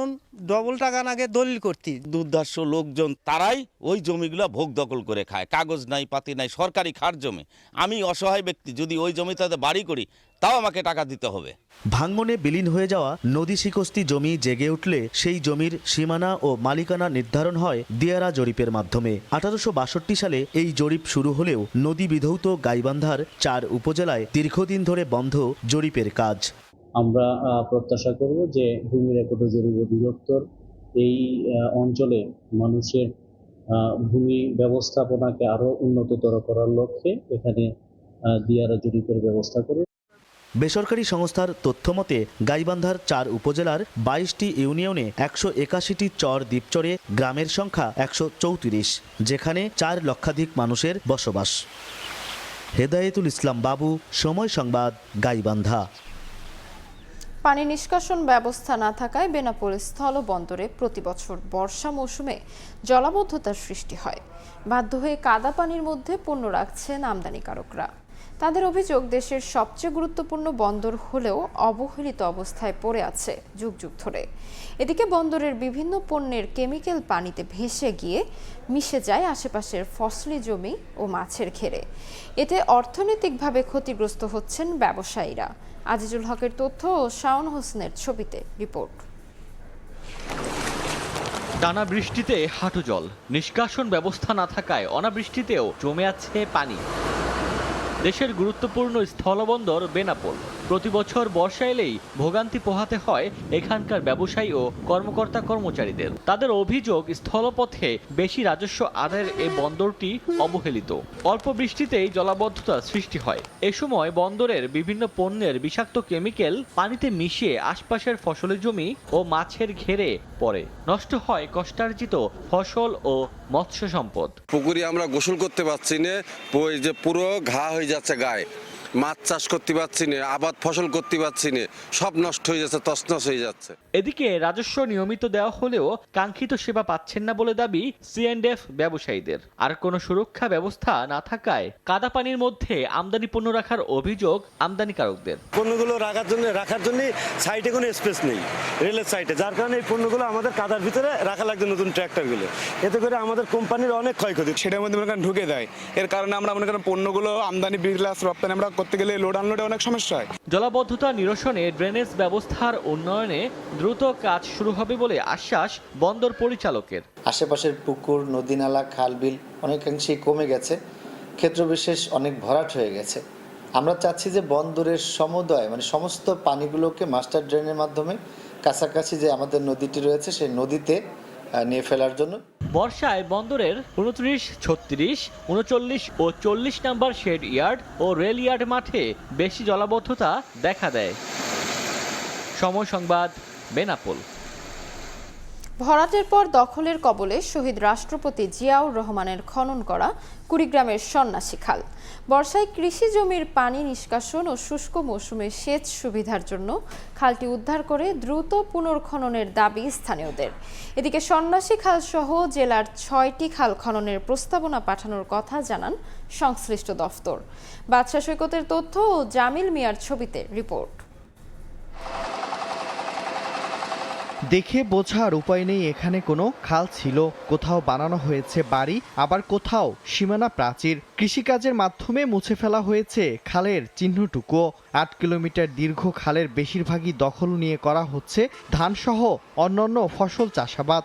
ডবল টাকা নাগে দলিল করতি। দুর্ধর্ষ লোকজন তারাই ওই জমিগুলো ভোগ দখল করে খায়। কাগজ নাই, পাতি নাই, সরকারি খাস জমি। আমি অসহায় ব্যক্তি, যদি ওই জমিটাতে বাড়ি করি তাও আমাকে টাকা দিতে হবে। ভাঙনে বিলীন হয়ে যাওয়া নদী শিকস্তি জমি জেগে উঠলে সেই জমির সীমানা ও মালিকানা নির্ধারণ হয় দিয়ারা জরিপের মাধ্যমে। 1862 সালে এই জরিপ শুরু হলেও নদী বিধৌত গাইবান্ধার 4 উপজেলায় দীর্ঘদিন ধরে বন্ধ জরিপের কাজ। আমরা প্রত্যাশা করব যে ভূমি রেকর্ড জরিপ অধিদপ্তর এই অঞ্চলে মানুষের ভূমি ব্যবস্থাপনাকে আরো উন্নততর করার লক্ষ্যে এখানে দিয়ারা জরিপের ব্যবস্থা করে। বেসরকারি সংস্থার তথ্যমতে গাইবান্ধার 4 উপজেলার 22টি ইউনিয়নে 181টি চর দ্বীপচরে গ্রামের সংখ্যা 134, যেখানে 4 লক্ষাধিক মানুষের বসবাস। হেদায়েতুল ইসলাম বাবু, সময় সংবাদ, গাইবান্ধা। পানি নিষ্কাশন ব্যবস্থা না থাকায় বেনাপোল স্থলবন্দরে প্রতিবছর বর্ষা মৌসুমে জলাবদ্ধতার সৃষ্টি হয়। বাধ্য হয়ে কাদা পানির মধ্যে পণ্য রাখছেন আমদানিকারকরা। তাদের অভিযোগ, দেশের সবচেয়ে গুরুত্বপূর্ণ বন্দর হলেও অবহেলিত অবস্থায় পড়ে আছে যুগ যুগ ধরে। এদিকে বন্দরের বিভিন্ন পণ্যের কেমিক্যাল পানিতে ভেসে গিয়ে মিশে যায় আশেপাশের ফসলি জমি ও মাছের ঘেরে। এতে অর্থনৈতিকভাবে ক্ষতিগ্রস্ত হচ্ছেন ব্যবসায়ীরা। আজিজুল হকের তথ্য ও শাওন হোসেনের ছবিতে রিপোর্ট। টানা বৃষ্টিতে হাঁটু জল, নিষ্কাশন ব্যবস্থা না থাকায় অনাবৃষ্টিতেও জমে আছে পানি। দেশের গুরুত্বপূর্ণ স্থলবন্দর বেনাপোল প্রতি বছর বর্ষা এলেই ভোগান্তি পোহাতে হয় এখানকার ব্যবসায়ী ও কর্মকর্তা কর্মচারীদের। তাদের অভিযোগ, স্থলপথে বেশি রাজস্ব আদায়ের এই বন্দরটি অবহেলিত। অল্প বৃষ্টিতেই জলাবদ্ধতা সৃষ্টি হয়। এ সময় বন্দরের বিভিন্ন পণ্যের বিষাক্ত কেমিক্যাল পানিতে মিশিয়ে আশপাশের ফসলের জমি ও মাছের ঘেরে পড়ে। নষ্ট হয় কষ্টার্জিত ফসল ও মৎস্য সম্পদ। পুকুরে আমরা গোসল করতে পারছি না, যে পুরো ঘা হয়ে যাচ্ছে গায়ে, মাছ চাষ করতে পারছি না, আবাদ ফসল করতে পারছি না, সব নষ্ট হয়ে যাচ্ছে, তছনছ হয়ে যাচ্ছে। এদিকে রাজস্ব নিয়মিত দেওয়া হলেও কাঙ্ক্ষিত সেবা পাচ্ছেন না বলে দাবি C&F ব্যবসায়ীদের। আর কোনো সুরক্ষা ব্যবস্থা না থাকায় কাদা পানির মধ্যে আমদানি পণ্য রাখার অভিযোগ আমদানিকারকদের। পণ্যগুলো রাখার জন্য সাইডে কোনো স্পেস নেই, রেলের সাইডে, যার কারণে এই পণ্যগুলো আমাদের কাদার ভিতরে রাখা লাগছে নতুন ট্র্যাক্টরগুলো। এতে করে আমাদের কোম্পানির অনেক ক্ষয়ক্ষতি, সেটার মধ্যে মনে করেন ঢুকে দেয়। এর কারণে আমরা মনে করেন পণ্যগুলো আমদানি প্লাস রপ্তানি আমরা করতে গেলে লোড আনলোডে অনেক সমস্যা হয়। জলাবদ্ধতা নিরসনে ড্রেনেজ ব্যবস্থার উন্নয়নে দ্রুত কাজ শুরু হবে বলে আশ্বাস বন্দর পরিচালকের। আশেপাশের পুকুর, নদী নালা, খাল বিল অনেকাংশেই কমে গেছে ক্ষেত্রবিশেষ অনেক ভরাট হয়ে গেছে। আমরা চাচ্ছি যে বন্দরের সমুদয় মানে সমস্ত পানিগুলোকে মাস্টার ড্রেনের মাধ্যমে কাছাকাছি যে আমাদের নদীটি রয়েছে সেই নদীতে নিয়ে ফেলার জন্য। বর্ষায় বন্দরের 29, 36, 39 ও 40 নম্বর শেড ইয়ার্ড ও রেল ইয়ার্ড মাঠে বেশি জলাবদ্ধতা দেখা দেয়। সময় সংবাদ, বেনাপোল। ভরাটের পর দখলের কবলে শহীদ রাষ্ট্রপতি জিয়াউর রহমানের খনন করা কুড়িগ্রামের সন্ন্যাসী খাল। বর্ষায় কৃষি জমির পানি নিষ্কাশন ও শুষ্ক মৌসুমে সেচ সুবিধার জন্য খালটি উদ্ধার করে দ্রুত পুনর্খননের দাবি স্থানীয়দের। এদিকে সন্ন্যাসী খাল সহ জেলার 6টি খাল খননের প্রস্তাবনা পাঠানোর কথা জানান সংশ্লিষ্ট দফতর। বাদশা সৈকতের তথ্য ও জামিল মিয়ার ছবিতে রিপোর্ট। দেখে বোঝার উপায় নেই এখানে কোনো খাল ছিল। কোথাও বানানো হয়েছে বাড়ি, আবার কোথাও সীমানা প্রাচীর। কৃষিকাজের মাধ্যমে মুছে ফেলা হয়েছে খালের চিহ্নটুকু। 8 কিলোমিটার দীর্ঘ খালের বেশিরভাগই দখল নিয়ে করা হচ্ছে ধানসহ অন্যান্য ফসল চাষাবাদ।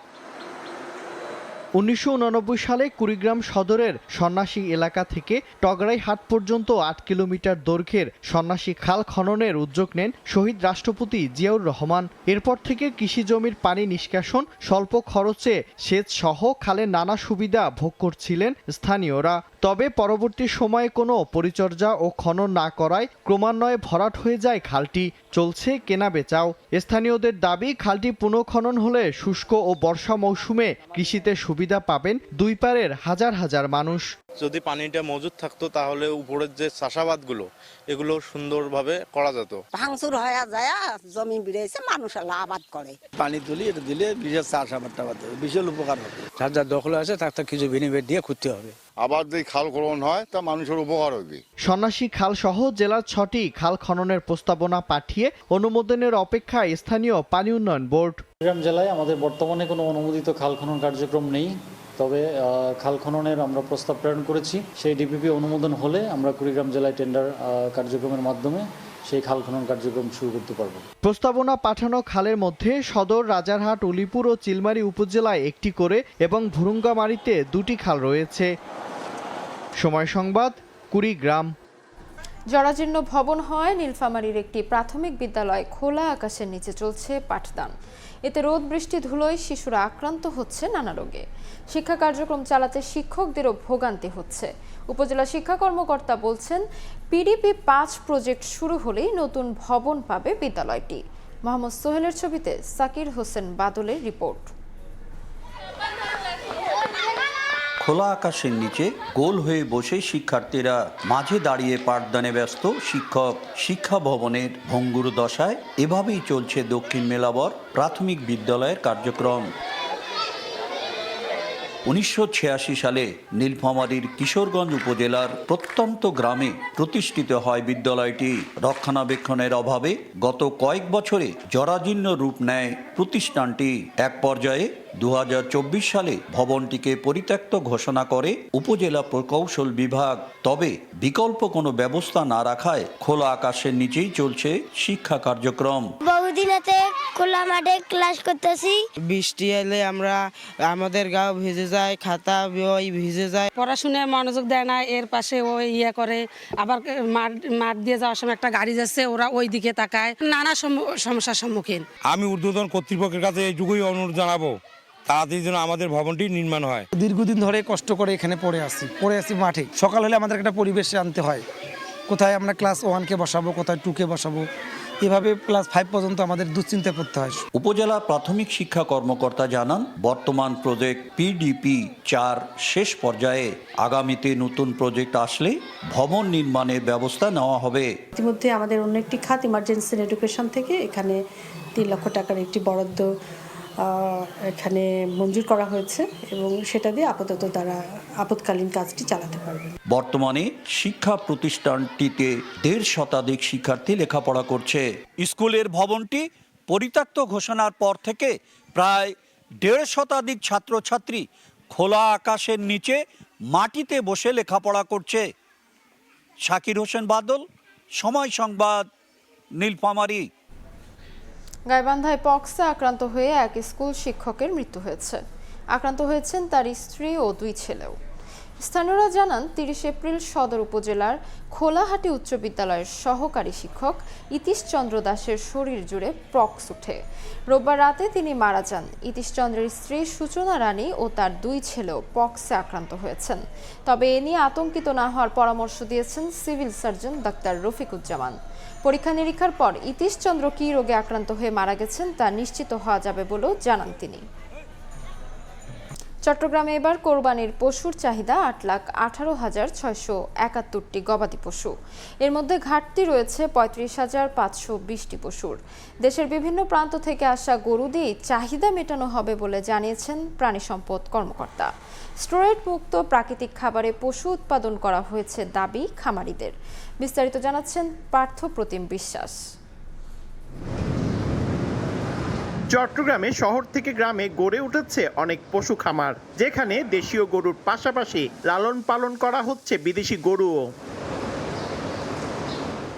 1989 সালে কুড়িগ্রাম সদরের সন্ন্যাসী এলাকা থেকে টগরাইহাট পর্যন্ত 8 কিলোমিটার দৈর্ঘ্যের সন্ন্যাসী খাল খননের উদ্যোগ নেন শহীদ রাষ্ট্রপতি জিয়াউর রহমান। এরপর থেকে কৃষি জমির পানি নিষ্কাশন, স্বল্প খরচে সেচ সহ খালের নানা সুবিধা ভোগ করছিলেন স্থানীয়রা। তবে পরবর্তী সময়ে কোনো পরিচর্যা ও খনন না করায় ক্রমান্বয়ে ভরাট হয়ে যায় খালটি। চলছে কেনাবেচাও। স্থানীয়দের দাবি, খালটি পুনঃখনন হলে শুষ্ক ও বর্ষা মৌসুমে কৃষিতে সুবিধা পাবেন দুই পারের হাজার হাজার মানুষ। যদি পানিটা মজুদ থাকতো তাহলে উপরের যে চাষাবাদগুলো এগুলো সুন্দরভাবে করা যেত। ভাঙচুর হয়ে যায়, জমি বেড়েছে, মানুষ আবাদ করে। পানি তুলি এটা দিলে বিশেষ চাষাবাদ বিশাল উপকার হবে। যার যার দখলে আছে তার কিছু বিনিয়োগ দিয়ে করতে হবে। আবার যে খাল খনন হয় তা মানুষের উপকার হবে। সন্ন্যাসী খাল সহ জেলার 6টি খাল খননের প্রস্তাবনা পাঠিয়ে অনুমোদনের অপেক্ষায় স্থানীয় পানি উন্নয়ন বোর্ড। কুড়িগ্রাম জেলায় আমাদের বর্তমানে কোনো অনুমোদিত খাল খনন কার্যক্রম নেই, তবে খাল খননের আমরা প্রস্তাব প্রেরণ করেছি। সেই ডিপিপি অনুমোদন হলে আমরা কুড়িগ্রাম জেলায় টেন্ডার কার্যক্রমের মাধ্যমে সেই খাল খনন কার্যক্রম শুরু করতে পারব। প্রস্তাবনা পাঠানো খালের মধ্যে সদর, রাজারহাট, উলিপুর ও চিলমারী উপজেলায় 1টি করে এবং ভুরুঙ্গামারীতে 2টি খাল রয়েছে। সময় সংবাদ, কুড়িগ্রাম। জরাজীর্ণ ভবন হয় নীলফামারীর একটি প্রাথমিক বিদ্যালয় খোলা আকাশের নিচে চলছে পাঠদান। এতে রোদ বৃষ্টি ধুলোয় শিশুরা আক্রান্ত হচ্ছে নানা রোগে। শিক্ষা কার্যক্রম চালাতে শিক্ষকদেরও ভোগান্তি হচ্ছে। উপজেলা শিক্ষা কর্মকর্তা বলছেন, পিডিপি 5 প্রজেক্ট শুরু হলেই নতুন ভবন পাবে বিদ্যালয়টি। মোহাম্মদ সোহেলের ছবিতে সাকির হোসেন বাদলের রিপোর্ট। খোলা আকাশের নিচে গোল হয়ে বসে শিক্ষার্থীরা, মাঝে দাঁড়িয়ে পাঠদানে ব্যস্ত শিক্ষক। শিক্ষা ভবনের ভঙ্গুর দশায় এভাবেই চলছে দক্ষিণ মেলাবর প্রাথমিক বিদ্যালয়ের কার্যক্রম। 1986 সালে নীলফামারীর কিশোরগঞ্জ উপজেলার প্রত্যন্ত গ্রামে প্রতিষ্ঠিত হয় বিদ্যালয়টি। রক্ষণাবেক্ষণের অভাবে গত কয়েক বছরে জরাজীর্ণ রূপ নেয় প্রতিষ্ঠানটি। এক পর্যায়ে 2024 সালে ভবনটিকে পরিত্যক্ত ঘোষণা করে উপজেলা প্রকৌশল বিভাগ। তবে বিকল্প কোনো ব্যবস্থা না রাখায় খোলা আকাশের নিচেই চলছে শিক্ষা কার্যক্রম। বহুদিনেতে খোলা মাঠে ক্লাস করতেছি। বৃষ্টি এলে আমরা আমাদের গাও ভিজে যায়, খাতা বই ভিজে যায়। পড়াশোনায় মনোযোগ দেয় না, এর পাশে ওই ইয়ে করে। আবার মাঠ দিয়ে যাওয়ার সময় একটা গাড়ি যাচ্ছে, ওরা ওই দিকে তাকায়। নানা সমস্যার সম্মুখীন। আমি ঊর্ধ্বতন কর্তৃপক্ষের কাছে এইটুকুই অনুরোধ জানাবো, তাড়াতাড়ি যেন আমাদের ভবনটি নির্মাণ হয়। দীর্ঘদিন ধরে কষ্ট করে এখানে পড়ে আসি মাঠে। সকাল হলে আমাদের একটা পরিবেশে আনতে হয়, কোথায় আমরা ক্লাস 1-কে বসাবো, কোথায় 2-কে বসাবো, এভাবে ক্লাস 5 পর্যন্ত আমাদের দুশ্চিন্তা করতে হয়। উপজেলা প্রাথমিক শিক্ষা কর্মকর্তা জানান, বর্তমান প্রজেক্ট পিডিপি 4 শেষ পর্যায়ে। আগামীতে নতুন প্রজেক্ট আসলে ভবন নির্মাণের ব্যবস্থা নেওয়া হবে। ইতিমধ্যে আমাদের অন্য একটি খাত ইমার্জেন্সি এডুকেশন থেকে এখানে 3 লক্ষ টাকার একটি বরাদ্দ এখানে মঞ্জুর করা হয়েছে এবং সেটা দিয়ে আপাতত তারা আপৎকালীন কাজটি চালাতে পারবে। বর্তমানে শিক্ষা প্রতিষ্ঠানটিতে 1.5 শতাধিক শিক্ষার্থী লেখাপড়া করছে। স্কুলের ভবনটি পরিত্যক্ত ঘোষণার পর থেকে প্রায় 1.5 শতাধিক ছাত্রছাত্রী খোলা আকাশের নিচে মাটিতে বসে লেখাপড়া করছে। শাকির হোসেন বাদল, সময় সংবাদ, নীলফামারী। গাইবান্ধায় পক্সে আক্রান্ত হয়ে এক স্কুল শিক্ষকের মৃত্যু হয়েছে। আক্রান্ত হয়েছেন তার স্ত্রী ও 2 ছেলেও। স্থানীয়রা জানান 30 এপ্রিল সদর উপজেলার খোলাহাটি উচ্চ বিদ্যালয়ের সহকারী শিক্ষক ইতিশ চন্দ্র দাসের শরীর জুড়ে পক্স উঠে রোববার রাতে তিনি মারা যান। ইতিশ চন্দ্রের স্ত্রী সূচনা রানী ও তার 2 ছেলেও পক্সে আক্রান্ত হয়েছেন। তবে এ নিয়ে আতঙ্কিত না হওয়ার পরামর্শ দিয়েছেন সিভিল সার্জন ডাক্তার রফিকুজ্জামান। পরীক্ষা নিরীক্ষার পর ইতিশ চন্দ্র কী রোগে আক্রান্ত হয়ে মারা গেছেন তা নিশ্চিত হওয়া যাবে বলেও জানান তিনি। চট্টগ্রামে এবার কোরবানির পশুর চাহিদা 8,18,671টি গবাদি পশু। এর মধ্যে ঘাটতি রয়েছে 35,520টি পশুর। দেশের বিভিন্ন প্রান্ত থেকে আসা গরু দিয়ে চাহিদা মেটানো হবে বলে জানিয়েছেন প্রাণী সম্পদ কর্মকর্তা। স্টেরয়েড মুক্ত প্রাকৃতিক খাবারে পশু উৎপাদন করা হয়েছে দাবি খামারিদের। বিস্তারিত জানাচ্ছেন পার্থ প্রতিম বিশ্বাস। চট্টগ্রামে শহর থেকে গ্রামে গড়ে উঠেছে অনেক পশু খামার, যেখানে দেশীয় গরুর পাশাপাশি লালন পালন করা হচ্ছে বিদেশি গরুও।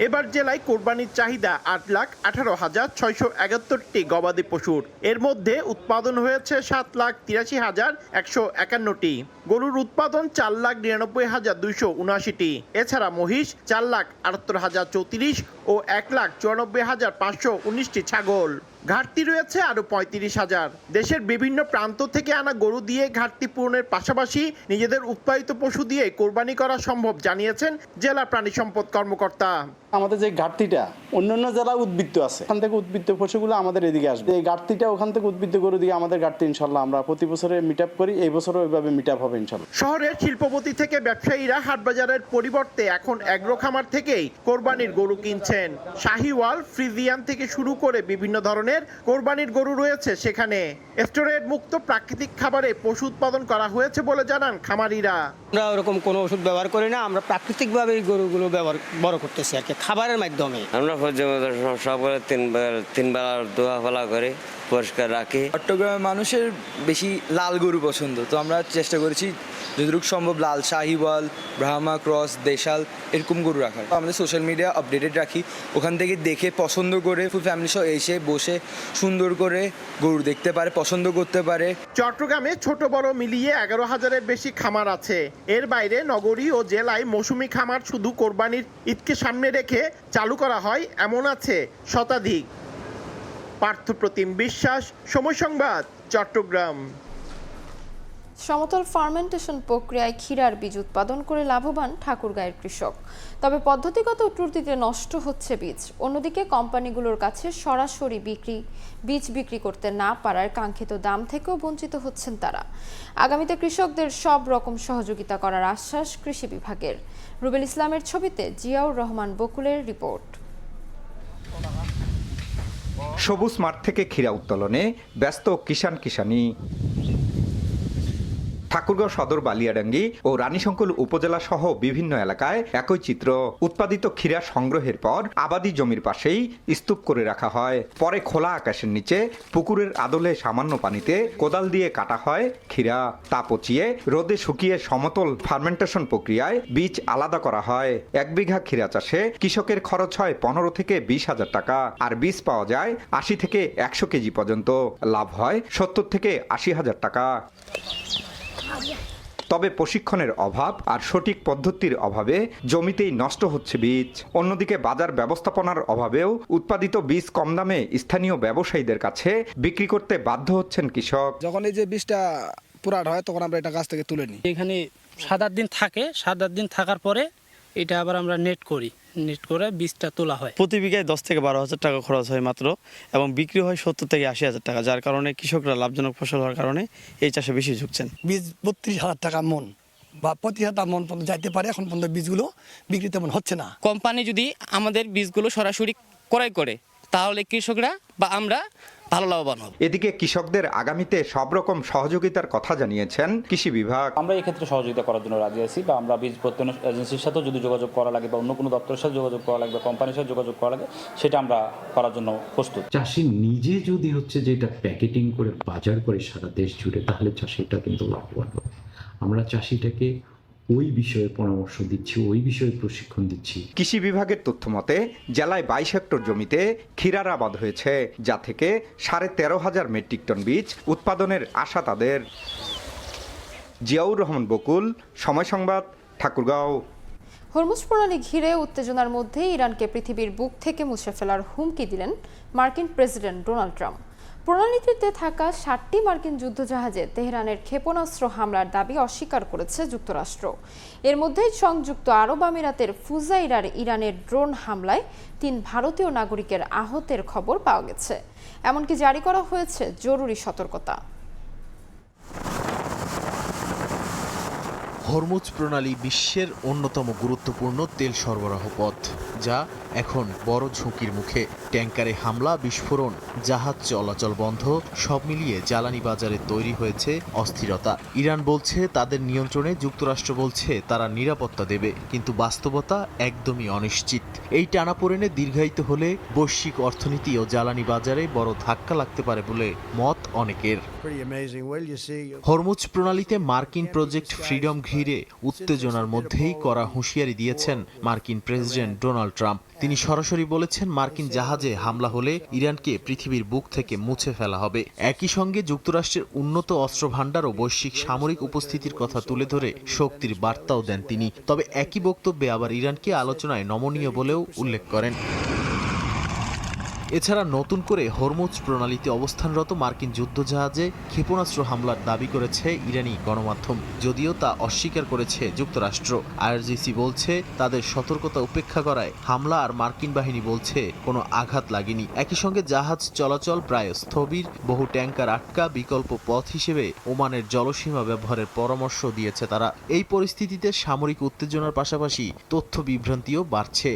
এবার জেলায় কোরবানির চাহিদা 8,18,671টি গবাদি পশুর। এর মধ্যে উৎপাদন হয়েছে 7,83,151টি। গরুর উৎপাদন 4,99,279টি। এছাড়া মহিষ 4,78,034 ও 1,94,519টি ছাগল। ঘাটতি রয়েছে আরো 35,000। দেশের বিভিন্ন প্রান্ত থেকে আনা গরু দিয়ে ঘাটতি পূরণের পাশাপাশি নিজেদের উৎপাদিত পশু দিয়ে কোরবানি করা সম্ভব জানিয়েছেন জেলা প্রাণী সম্পদ কর্মকর্তা। আমাদের যে ঘাটতিটা অন্যান্য জেলা উদ্বৃত্ত আছে, ওখান থেকে উদ্বৃত্ত পশুগুলো আমাদের এদিকে আসবে। এই ঘাটতিটা ওখান থেকে উদ্বৃত্ত গরু দিয়ে আমাদের ঘাটতি ইনশাল্লাহ আমরা প্রতি বছরে মিট আপ করি, এই বছরও ওইভাবে মিট আপ হবে ইনশাল্লাহ। শহরের শিল্পপতি থেকে ব্যবসায়ীরা হাটবাজারের পরিবর্তে এখন এগ্রো খামার থেকেই কোরবানির গরু কিনছেন। শাহিওয়াল, ফ্রিজিয়ান থেকে শুরু করে বিভিন্ন ধরনের কোরবানির গরু রয়েছে সেখানে। স্টেরয়েড মুক্ত প্রাকৃতিক খাবারে পশু উৎপাদন করা হয়েছে বলে জানান খামারিরা। আমরা ওরকম কোনো ওষুধ ব্যবহার করি না, আমরা প্রাকৃতিকভাবে এই গরুগুলো বড় করতেছি আর কি, খাবারের মাধ্যমে। আমরা সকালে তিন বেলা দোয়া ফেলা করে পরিষ্কার রাখি। চট্টগ্রামের মানুষের বেশি লাল গরু পছন্দ, তো আমরা চেষ্টা করেছি যতটুকু সম্ভব লাল, শাহিওয়াল, ব্রাহ্মা ক্রস, দেশাল এরকম গরু রাখার। আমাদের সোশ্যাল মিডিয়া আপডেটেড রাখি, ওখান থেকে দেখে পছন্দ করে ফুল ফ্যামিলি সহ এসে বসে সুন্দর করে গরু দেখতে পারে, পছন্দ করতে পারে। চট্টগ্রামে ছোট বড় মিলিয়ে 11,000-এর বেশি খামার আছে। এর বাইরে নগরী ও জেলায় মৌসুমি খামার শুধু কোরবানির ঈদকে সামনে রেখে চালু করা হয় এমন আছে শতাধিক। পার্থ প্রতিম বিশ্বাস, সময় সংবাদ, চট্টগ্রাম। সমতল ফার্মেন্টেশন প্রক্রিয়ায় ক্ষীরার বীজ উৎপাদন করে লাভবান ঠাকুরগাঁয়ের কৃষক। তবে পদ্ধতিগত ত্রুটিতে নষ্ট হচ্ছে বীজ। অন্যদিকে কোম্পানিগুলোর কাছে সরাসরি বীজ বিক্রি করতে না পারার কাঙ্ক্ষিত দাম থেকেও বঞ্চিত হচ্ছেন তারা। আগামীতে কৃষকদের সব রকম সহযোগিতা করার আশ্বাস কৃষি বিভাগের। রুবেল ইসলামের ছবিতে জিয়াউর রহমান বকুলের রিপোর্ট। সবুজ মাঠ থেকে ক্ষীরা উত্তোলনে ব্যস্ত কিষানি। ঠাকুরগাঁও সদর, বালিয়াডাঙ্গি ও রানীশঙ্কল উপজেলা সহ বিভিন্ন এলাকায় একই চিত্র। উৎপাদিত ক্ষীরা সংগ্রহের পর আবাদি জমির পাশেই স্তূপ করে রাখা হয়। পরে খোলা আকাশের নিচে পুকুরের আদলে সামান্য পানিতে কোদাল দিয়ে কাটা হয় ক্ষীরা। তা পচিয়ে রোদে শুকিয়ে সমতল ফার্মেন্টেশন প্রক্রিয়ায় বীজ আলাদা করা হয়। 1 বিঘা ক্ষীরা চাষে কৃষকের খরচ হয় 15 থেকে 20,000 টাকা, আর বীজ পাওয়া যায় 80 থেকে 100 কেজি পর্যন্ত। লাভ হয় 70 থেকে 80,000 টাকা। তবে প্রশিক্ষণের অভাব আর সঠিক পদ্ধতির অভাবে জমিতেই নষ্ট হচ্ছে বীজ। অন্যদিকে বাজার ব্যবস্থাপনার অভাবেও উৎপাদিত বীজ কম দামে স্থানীয় ব্যবসায়ীদের কাছে বিক্রি করতে বাধ্য হচ্ছেন কৃষক। যখন এই যে বীজটা পুরাট হয় তখন আমরা এটা গাছ থেকে তুলে নিই। এখানে 7-8 দিন থাকে, 7-8 দিন থাকার পরে এটা আবার আমরা নেট করে বীজটা তোলা হয়। প্রতি বিঘায় 10 থেকে 12,000 টাকা খরচ হয় মাত্র, এবং বিক্রি হয় 70 থেকে 80,000 টাকা, যার কারণে কৃষকরা লাভজনক ফসল হওয়ার কারণে এই চাষে বেশি ঝুঁকছেন। বীজ 32,000 টাকা মন বা 25,000 মন পর্যন্ত যাইতে পারে, এখন পর্যন্ত বীজগুলো বিক্রি তেমন হচ্ছে না। কোম্পানি যদি আমাদের বীজগুলো সরাসরি ক্রয় করে তাহলে কৃষকরা বা আমরা ভালো লাভবান হব। এদিকে কৃষকদের আগামীতে সব রকম সহযোগিতার কথা জানিয়েছেন কৃষি বিভাগ। আমরা এই ক্ষেত্রে সহযোগিতা করার জন্য রাজি আছি, বা আমরা বীজ প্রত্যয়ন এজেন্সির সাথেও যদি যোগাযোগ করা লাগে বা অন্য কোনো দপ্তরের সাথে যোগাযোগ করা লাগে বা কোম্পানির সাথে যোগাযোগ করা লাগে, সেটা আমরা করার জন্য প্রস্তুত। চাষি নিজে যদি যেটা প্যাকেটিং করে বাজার করে সারা দেশ জুড়ে, তাহলে চাষিটা কিন্তু লাভবান হবে। আমরা চাষিটাকে ওই বিষয়ে পরামর্শ দিচ্ছি, ওই বিষয়ে প্রশিক্ষণ দিচ্ছি। কৃষি বিভাগের তথ্য মতে জেলায় 22 হেক্টর জমিতে ক্ষীরার আবাদ হয়েছে, যা থেকে 13,500 মেট্রিক টন বীজ উৎপাদনের আশা তাদের। জিয়াউর রহমান বকুল, সময় সংবাদ, ঠাকুরগাঁও। হরমুজ প্রণালী ঘিরে উত্তেজনার মধ্যে ইরানকে পৃথিবীর বুক থেকে মুছে ফেলার হুমকি দিলেন মার্কিন প্রেসিডেন্ট ডোনাল্ড ট্রাম্প। প্রণালীটিতে থাকা 60টি মার্কিন যুদ্ধজাহাজে তেহরানের ক্ষেপণাস্ত্র হামলার দাবি অস্বীকার করেছে যুক্তরাষ্ট্র। এর মধ্যে সংযুক্ত আরব আমিরাতের ফুজাইরার ইরানের ড্রোন হামলায় 3 ভারতীয় নাগরিকের আহতের খবর পাওয়া গেছে। এমনকি জারি করা হয়েছে জরুরি সতর্কতা। হরমুজ প্রণালী বিশ্বের অন্যতম গুরুত্বপূর্ণ তেল সরবরাহ পথ, যা এখন বড় ঝুঁকির মুখে। ট্যাঙ্কারে হামলা, বিস্ফোরণ, জাহাজ চলাচল বন্ধ, সব মিলিয়ে জ্বালানি বাজারে তৈরি হয়েছে অস্থিরতা। ইরান বলছে তাদের নিয়ন্ত্রণে, যুক্তরাষ্ট্র বলছে তারা নিরাপত্তা দেবে, কিন্তু বাস্তবতা একদমই অনিশ্চিত। এই টানাপোড়েনে দীর্ঘায়িত হলে বৈশ্বিক অর্থনীতি ও জ্বালানি বাজারে বড় ধাক্কা লাগতে পারে বলে মত অনেকের। হরমুজ প্রণালীতে মার্কিন প্রজেক্ট ফ্রিডম ঘিরে উত্তেজনার মধ্যেই কড়া হুঁশিয়ারি দিয়েছেন মার্কিন প্রেসিডেন্ট ডোনাল্ড ট্রাম্প। তিনি সরাসরি বলেছেন, মার্কিন জাহাজে হামলা হলে ইরানকে পৃথিবীর বুক থেকে মুছে ফেলা হবে। একই সঙ্গে যুক্তরাষ্ট্রের উন্নত অস্ত্র ভাণ্ডার ও বৈশ্বিক সামরিক উপস্থিতির কথা তুলে ধরে শক্তির বার্তাও দেন তিনি। তবে একই বক্তব্যে আবার ইরানকে আলোচনায় নমনীয় বলেও উল্লেখ করেন। এছাড়া নতুন করে হরমুজ প্রণালীতে অবস্থানরত মার্কিন যুদ্ধজাহাজে ক্ষেপণাস্ত্র হামলার দাবি করেছে ইরানি গণমাধ্যম, যদিও তা অস্বীকার করেছে যুক্তরাষ্ট্র। আইআরজিসি বলছে তাদের সতর্কতা উপেক্ষা করায় হামলা, আর মার্কিন বাহিনী বলছে কোনো আঘাত লাগেনি। একই সঙ্গে জাহাজ চলাচল প্রায় স্থবির, বহু ট্যাঙ্কার আটকা, বিকল্প পথ হিসেবে ওমানের জলসীমা ব্যবহারের পরামর্শ দিয়েছে তারা। এই পরিস্থিতিতে সামরিক উত্তেজনার পাশাপাশি তথ্য বিভ্রান্তিও বাড়ছে।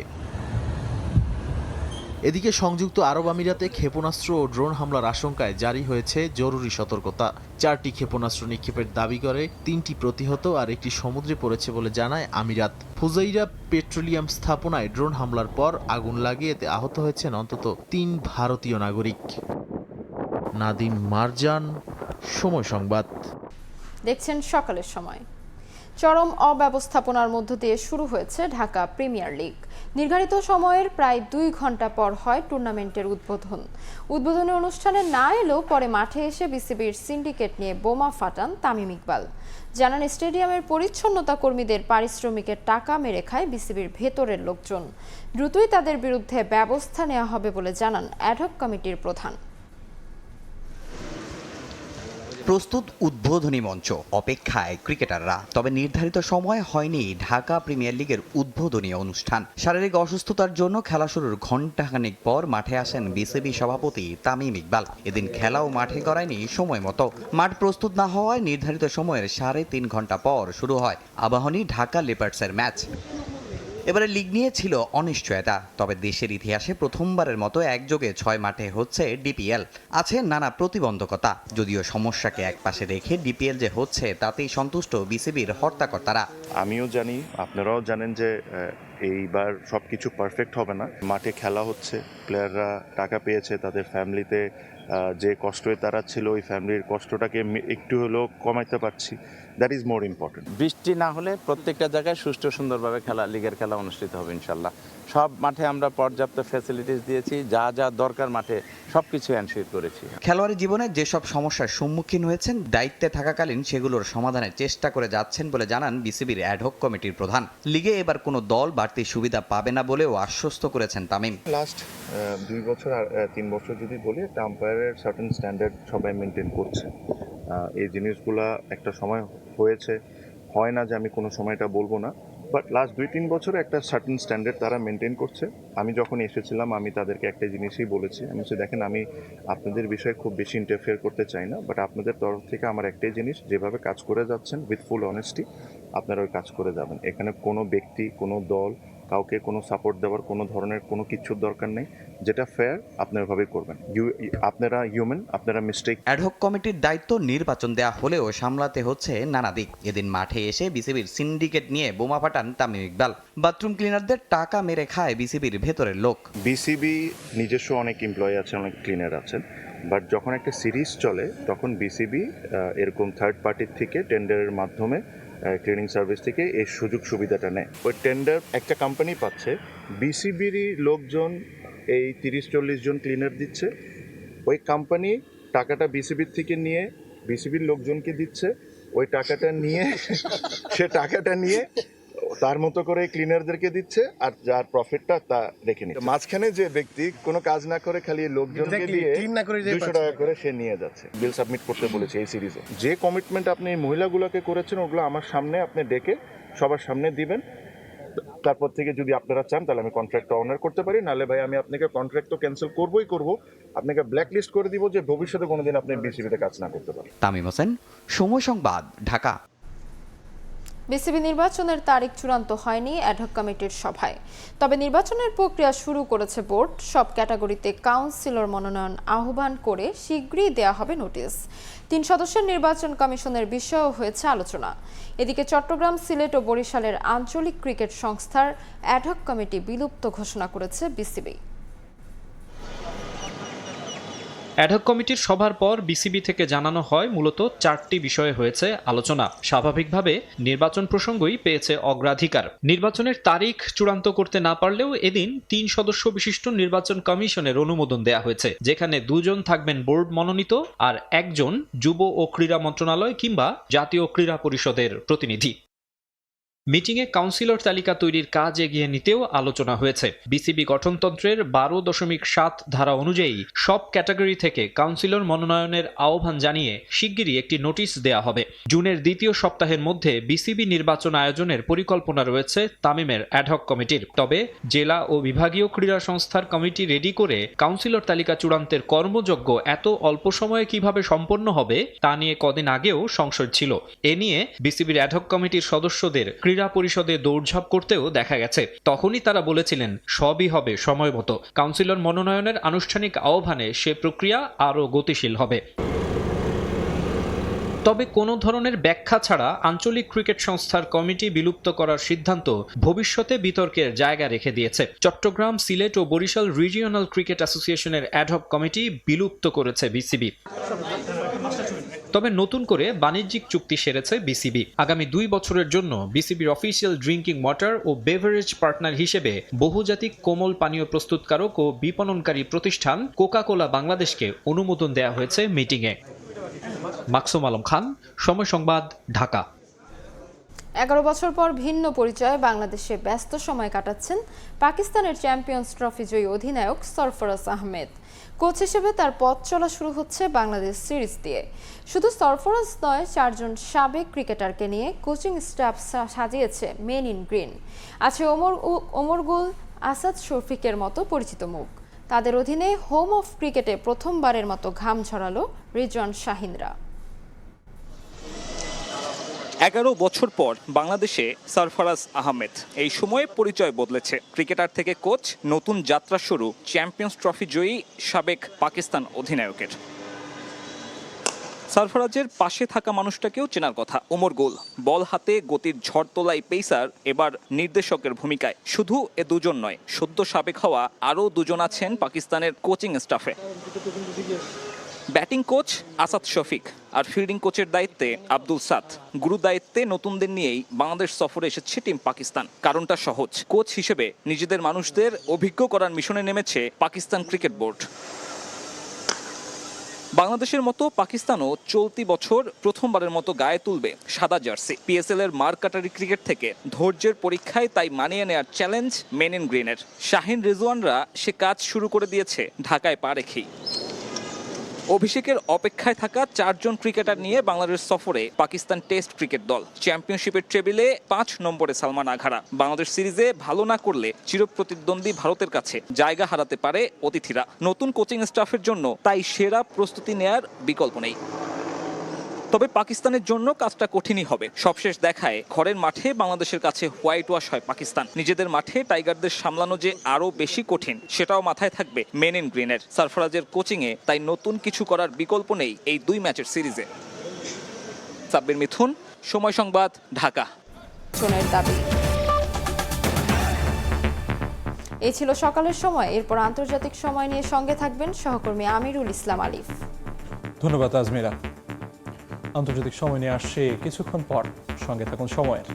এদিকে সংযুক্ত আরব আমিরাতে ক্ষেপণাস্ত্র ও ড্রোন হামলার আশঙ্কায় জারি হয়েছে জরুরি সতর্কতা। 4টি ক্ষেপণাস্ত্র নিক্ষেপের দাবি করে, 3টি প্রতিহত আর একটি সমুদ্রে পড়েছে বলে জানায় আমিরাত। ফুজাইরা পেট্রোলিয়াম স্থাপনায় ড্রোন হামলার পর আগুন লাগে, এতে আহত হয়েছেন অন্তত 3 ভারতীয় নাগরিক। নাদিম মারজান, সময় সংবাদ। দেখছেন সকালের সময়। চরম অব্যবস্থাপনার মধ্য দিয়ে শুরু হয়েছে ঢাকা প্রিমিয়ার লিগ। নির্ধারিত সময়ের প্রায় 2 ঘন্টা পর হয় টুর্নামেন্টের উদ্বোধনী অনুষ্ঠানে না এলেও পরে মাঠে এসে বিসিবির সিন্ডিকেট নিয়ে বোমা ফাটান তামিম ইকবাল। জানান, স্টেডিয়ামের পরিচ্ছন্নতা কর্মীদের পারিশ্রমিকের টাকা মেরে খায় বিসিবির ভেতরের লোকজন। দ্রুতই তাদের বিরুদ্ধে ব্যবস্থা নেওয়া হবে বলে জানান অ্যাডহক কমিটির প্রধান। প্রস্তুত উদ্বোধনী মঞ্চ, অপেক্ষায় ক্রিকেটাররা। তবে নির্ধারিত সময় হয়নি ঢাকা প্রিমিয়ার লিগের উদ্বোধনী অনুষ্ঠান। শারীরিক অসুস্থতার জন্য খেলা শুরুর ঘণ্টাখানেক পর মাঠে আসেন বিসিবি সভাপতি তামিম ইকবাল। এদিন খেলাও মাঠে করায়নি সময় মতো। মাঠ প্রস্তুত না হওয়ায় নির্ধারিত সময়ের 3.5 ঘন্টা পর শুরু হয় আবাহনী ঢাকা লিপার্ডসের ম্যাচ। এবারে লিগ নিয়ে ছিল অনিশ্চয়তা, তবে দেশের ইতিহাসে প্রথমবারের মতো একযোগে 6 মাঠে হচ্ছে ডিপিএল। আছে নানা প্রতিবন্ধকতা, যদিও সমস্যাকে একপাশে রেখে ডিপিএল যে হচ্ছে তাতেই সন্তুষ্ট বিসিবির হর্তাকর্তারা। আমিও জানি, আপনারাও জানেন যে এইবার সবকিছু পারফেক্ট হবে না। মাঠে খেলা হচ্ছে, প্লেয়াররা টাকা পেয়েছে, তাদের ফ্যামিলিতে যে কষ্টে তারা ছিল ওই ফ্যামিলির কষ্টটাকে একটু হলেও কমাইতে পারছি। That is more important. বৃষ্টি না হলে প্রত্যেকটা জায়গায় সুষ্ঠু সুন্দরভাবে লিগের খেলা অনুষ্ঠিত হবে ইনশাল্লাহ। সব মাঠে আমরা পর্যাপ্ত ফ্যাসিলিটিস দিয়েছি, যা যা দরকার মাঠে সবকিছু এনশিওর করেছি। খেলোয়াড়ি জীবনে যেসব সমস্যার সম্মুখীন হয়েছেন, দায়িত্বে থাকাকালীন সেগুলোর সমাধানের চেষ্টা করে যাচ্ছেন বলে জানান বিসিবির অ্যাডহক কমিটির প্রধান। লিগে এবার কোনো দল বাড়তি সুবিধা পাবে না বলেও আশ্বস্ত করেছেন তামিম। লাস্ট 2 বছর আর 3 বছর যদি বলি, একটা আম্পায়ারের সার্টেন স্ট্যান্ডার্ড সবাই মেনটেন করছে। এই জিনিসগুলা একটা সময় হয়েছে, হয় না যে আমি কোনো সময়টা বলবো না, বাট লাস্ট 2-3 বছরে একটা সার্টেন স্ট্যান্ডার্ড তারা মেনটেন করছে। আমি যখন এসেছিলাম আমি তাদেরকে একটা জিনিসই বলেছি, আমি দেখেন আমি আপনাদের বিষয়ে খুব বেশি ইন্টারফেয়ার করতে চাই না, বাট আপনাদের তরফ থেকে আমার একটাই জিনিস, যেভাবে কাজ করে যাচ্ছেন উইথ ফুল অনেস্টি আপনারা ওই কাজ করে যাবেন। এখানে কোনো ব্যক্তি, কোনো দল, কাউকে কোনো সাপোর্ট দেওয়ার কোনো ধরনের কোনো কিছুর দরকার নেই। যেটা ফেয়ার আপনারা ওইভাবেই করবেন। আপনারা হিউম্যান, আপনারা মিস্টেক। অ্যাডহক কমিটির দায়িত্ব নির্বাচন দেয়া হলেও সামলাতে হচ্ছে নানা দিক। এদিন মাঠে এসে বিসিবির সিন্ডিকেট নিয়ে বোমা ফাটান তামিম ইকবাল। বাথরুম ক্লিনারদের টাকা মেরে খায় বিসিবির ভেতরের লোক। বিসিবি নিজস্ব অনেক এমপ্লয়ি আছে, অনেক ক্লিনার আছেন, বাট যখন একটা সিরিজ চলে তখন বিসিবি এরকম থার্ড পার্টির থেকে টেন্ডারের মাধ্যমে ক্লিনিং সার্ভিস থেকে এই সুযোগ সুবিধাটা নেয়। ওই টেন্ডার একটা কোম্পানি পাচ্ছে, বিসিবিরই লোকজন এই 30-40 জন ক্লিনার দিচ্ছে, ওই কোম্পানি টাকাটা বিসিবির থেকে নিয়ে বিসিবির লোকজনকে দিচ্ছে, ওই টাকাটা নিয়ে সে টাকাটা নিয়ে তার মতো করে ক্লিনারদেরকে দিচ্ছে, আর যার প্রফিটটা তা রেখে নিচ্ছে। মাঝখানে যে ব্যক্তি কোনো কাজ না করে খালি লোকজনকে দিয়ে 200 টাকা করে সে নিয়ে যাচ্ছে। বিল সাবমিট করতে বলেছে এই সিরিজে। যে কমিটমেন্ট আপনি এই মহিলাগুলোকে করেছেন ওগুলো আমার সামনে আপনি ডেকে সবার সামনে দিবেন। তারপর থেকে যদি আপনারা চান তাহলে আমি কন্ট্রাক্টটা অনার করতে পারি, নাহলে ভাই আমি আপনাকে কন্ট্রাক্ট তো ক্যান্সেল করবই করব, আপনাকে ব্ল্যাক লিস্ট করে দিব যে ভবিষ্যতে কোনোদিন আপনি বিসিবিতে কাজ না করতে পারেন। তামিম হোসেন, সময় সংবাদ, ঢাকা। বিসিবি নির্বাচনের তারিখ চূড়ান্ত হয়নি অ্যাডহক কমিটির সভায়, তবে নির্বাচনের প্রক্রিয়া শুরু করেছে বোর্ড। সব ক্যাটাগরিতে কাউন্সিলর মনোনয়ন আহ্বান করে শীঘ্রই দেয়া হবে নোটিশ। 3 সদস্যের নির্বাচন কমিশনের বিষয়েও হয়েছে আলোচনা। এদিকে চট্টগ্রাম, সিলেট ও বরিশালের আঞ্চলিক ক্রিকেট সংস্থার অ্যাডহক কমিটি বিলুপ্ত ঘোষণা করেছে বিসিবি। অ্যাডহক কমিটির সভার পর বিসিবি থেকে জানানো হয় মূলত 4টি বিষয়ে হয়েছে আলোচনা। স্বাভাবিকভাবে নির্বাচন প্রসঙ্গই পেয়েছে অগ্রাধিকার। নির্বাচনের তারিখ চূড়ান্ত করতে না পারলেও এদিন 3 সদস্য বিশিষ্ট নির্বাচন কমিশনের অনুমোদন দেয়া হয়েছে, যেখানে 2 জন থাকবেন বোর্ড মনোনীত আর 1 জন যুব ও ক্রীড়া মন্ত্রণালয় কিংবা জাতীয় ক্রীড়া পরিষদের প্রতিনিধি। মিটিংয়ে কাউন্সিলর তালিকা তৈরির কাজ এগিয়ে নিতেও আলোচনা হয়েছে। বিসিবি গঠনতন্ত্রের 12.7 ধারা অনুযায়ী সব ক্যাটাগরি থেকে কাউন্সিলর মনোনয়নের আহ্বান জানিয়ে শিগগিরই একটি নোটিশ দেয়া হবে। জুনের দ্বিতীয় সপ্তাহের মধ্যে বিসিবি নির্বাচন আয়োজনের পরিকল্পনা রয়েছে তামিমের অ্যাডহক কমিটির। তবে জেলা ও বিভাগীয় ক্রীড়া সংস্থার কমিটি রেডি করে কাউন্সিলর তালিকা চূড়ান্তের কর্মযজ্ঞ এত অল্প সময়ে কিভাবে সম্পন্ন হবে তা নিয়ে কদিন আগেও সংশয় ছিল। এ নিয়ে বিসিবির অ্যাডহক কমিটির সদস্যদের ক্রীড়া পরিষদে দৌড়ঝাঁপ করতেও দেখা গেছে। তখনই তারা বলেছিলেন সবই হবে সময় মতো। কাউন্সিলর মনোনয়নের আনুষ্ঠানিক আহ্বানে সে প্রক্রিয়া আরও গতিশীল হবে। তবে কোনো ধরনের ব্যাখ্যা ছাড়া আঞ্চলিক ক্রিকেট সংস্থার কমিটি বিলুপ্ত করার সিদ্ধান্ত ভবিষ্যতে বিতর্কের জায়গা রেখে দিয়েছে। চট্টগ্রাম, সিলেট ও বরিশাল রিজিওনাল ক্রিকেট অ্যাসোসিয়েশনের অ্যাডহক কমিটি বিলুপ্ত করেছে বিসিবি। তবে নতুন করে বাণিজ্যিক চুক্তি সেরেছে বিসিবি। আগামী 2 বছরের জন্য বিসিবির অফিসিয়াল ড্রিঙ্কিং ওয়াটার ও বেভারেজ পার্টনার হিসেবে বহুজাতিক কোমল পানীয় প্রস্তুতকারক ও বিপণনকারী প্রতিষ্ঠান কোকা-কোলা বাংলাদেশকে অনুমোদন দেয়া হয়েছে মিটিংয়ে। মাকসুম আলম খান, সময় সংবাদ, ঢাকা। 11 বছর পর ভিন্ন পরিচয়ে বাংলাদেশে ব্যস্ত সময় কাটাচ্ছেন পাকিস্তানের চ্যাম্পিয়ন্স ট্রফি জয়ী অধিনায়ক সরফরাজ আহমেদ। কোচ হিসেবে তার পথ চলা শুরু হচ্ছে বাংলাদেশ সিরিজ দিয়ে। শুধু সরফরাজ নয়, 4 জন সাবেক ক্রিকেটারকে নিয়ে কোচিং স্টাফ সাজিয়েছে মেন ইন গ্রিন। আছে ওমর গুল, আসাদ শফিকের মতো পরিচিত মুখ। তাদের অধীনে হোম অফ ক্রিকেটে প্রথমবারের মতো ঘাম ঝরালো রিজওয়ান শাহিনরা। 11 বছর পর বাংলাদেশে সরফরাজ আহমেদ। এই সময়ে পরিচয় বদলেছে ক্রিকেটার থেকে কোচ, নতুন যাত্রা শুরু চ্যাম্পিয়ন্স ট্রফি জয়ী সাবেক পাকিস্তান অধিনায়কের। সরফরাজের পাশে থাকা মানুষটাকেও চেনার কথা। ওমর গুল বল হাতে গতির ঝড় তোলাই পেসার, এবার নির্দেশকের ভূমিকায়। শুধু এ 2 জন নয়, সদ্য সাবেক হওয়া আরও 2 জন আছেন পাকিস্তানের কোচিং স্টাফে। ব্যাটিং কোচ আসাদ শফিক আর ফিল্ডিং কোচের দায়িত্বে আব্দুল সাদ। গুরু দায়িত্বে নতুনদের নিয়েই বাংলাদেশ সফরে এসেছে টিম পাকিস্তান। কারণটা সহজ, কোচ হিসেবে নিজেদের মানুষদের অভিজ্ঞ করার মিশনে নেমেছে পাকিস্তান ক্রিকেট বোর্ড। বাংলাদেশের মতো পাকিস্তানও চলতি বছর প্রথমবারের মতো গায়ে তুলবে সাদা জার্সি। পিএসএল এর মারকাটারি ক্রিকেট থেকে ধৈর্যের পরীক্ষায় তাই মানিয়ে নেওয়ার চ্যালেঞ্জ মেন ইন গ্রিনের। শাহিন, রিজওয়ানরা সে কাজ শুরু করে দিয়েছে ঢাকায় পা রেখেই। অভিষেকের অপেক্ষায় থাকা 4 জন ক্রিকেটার নিয়ে বাংলাদেশ সফরে পাকিস্তান টেস্ট ক্রিকেট দল। চ্যাম্পিয়নশিপের টেবিলে 5 নম্বরে সালমান আঘারা। বাংলাদেশ সিরিজে ভালো না করলে চিরপ্রতিদ্বন্দ্বী ভারতের কাছে জায়গা হারাতে পারে অতিথিরা। নতুন কোচিং স্টাফের জন্য তাই সেরা প্রস্তুতি নেয়ার বিকল্প নেই। তবে পাকিস্তানের জন্য কাজটা কঠিনই হবে। সবশেষ দেখায় ঘরের মাঠে বাংলাদেশের কাছে হোয়াইট ওয়াশ হয় পাকিস্তান। নিজেদের মাঠে টাইগারদের সামলানো যে আরও বেশি কঠিন, সেটাও মাথায় থাকবে মেন ইন গ্রিনের। সরফরাজের কোচিংয়ে তাই নতুন কিছু করার বিকল্প নেই এই 2 ম্যাচের সিরিজে। সাব্বির মিথুন, সময় সংবাদ, ঢাকা। এই ছিল সকালের সময়। এরপর আন্তর্জাতিক সময় নিয়ে সঙ্গে থাকবেন সহকর্মী আমিরুল ইসলাম আলিফ। ধন্যবাদ আজমিরা। আন্তর্জাতিক সময় নিয়ে আসছে কিছুক্ষণ পর, সঙ্গে থাকুন সময়ের।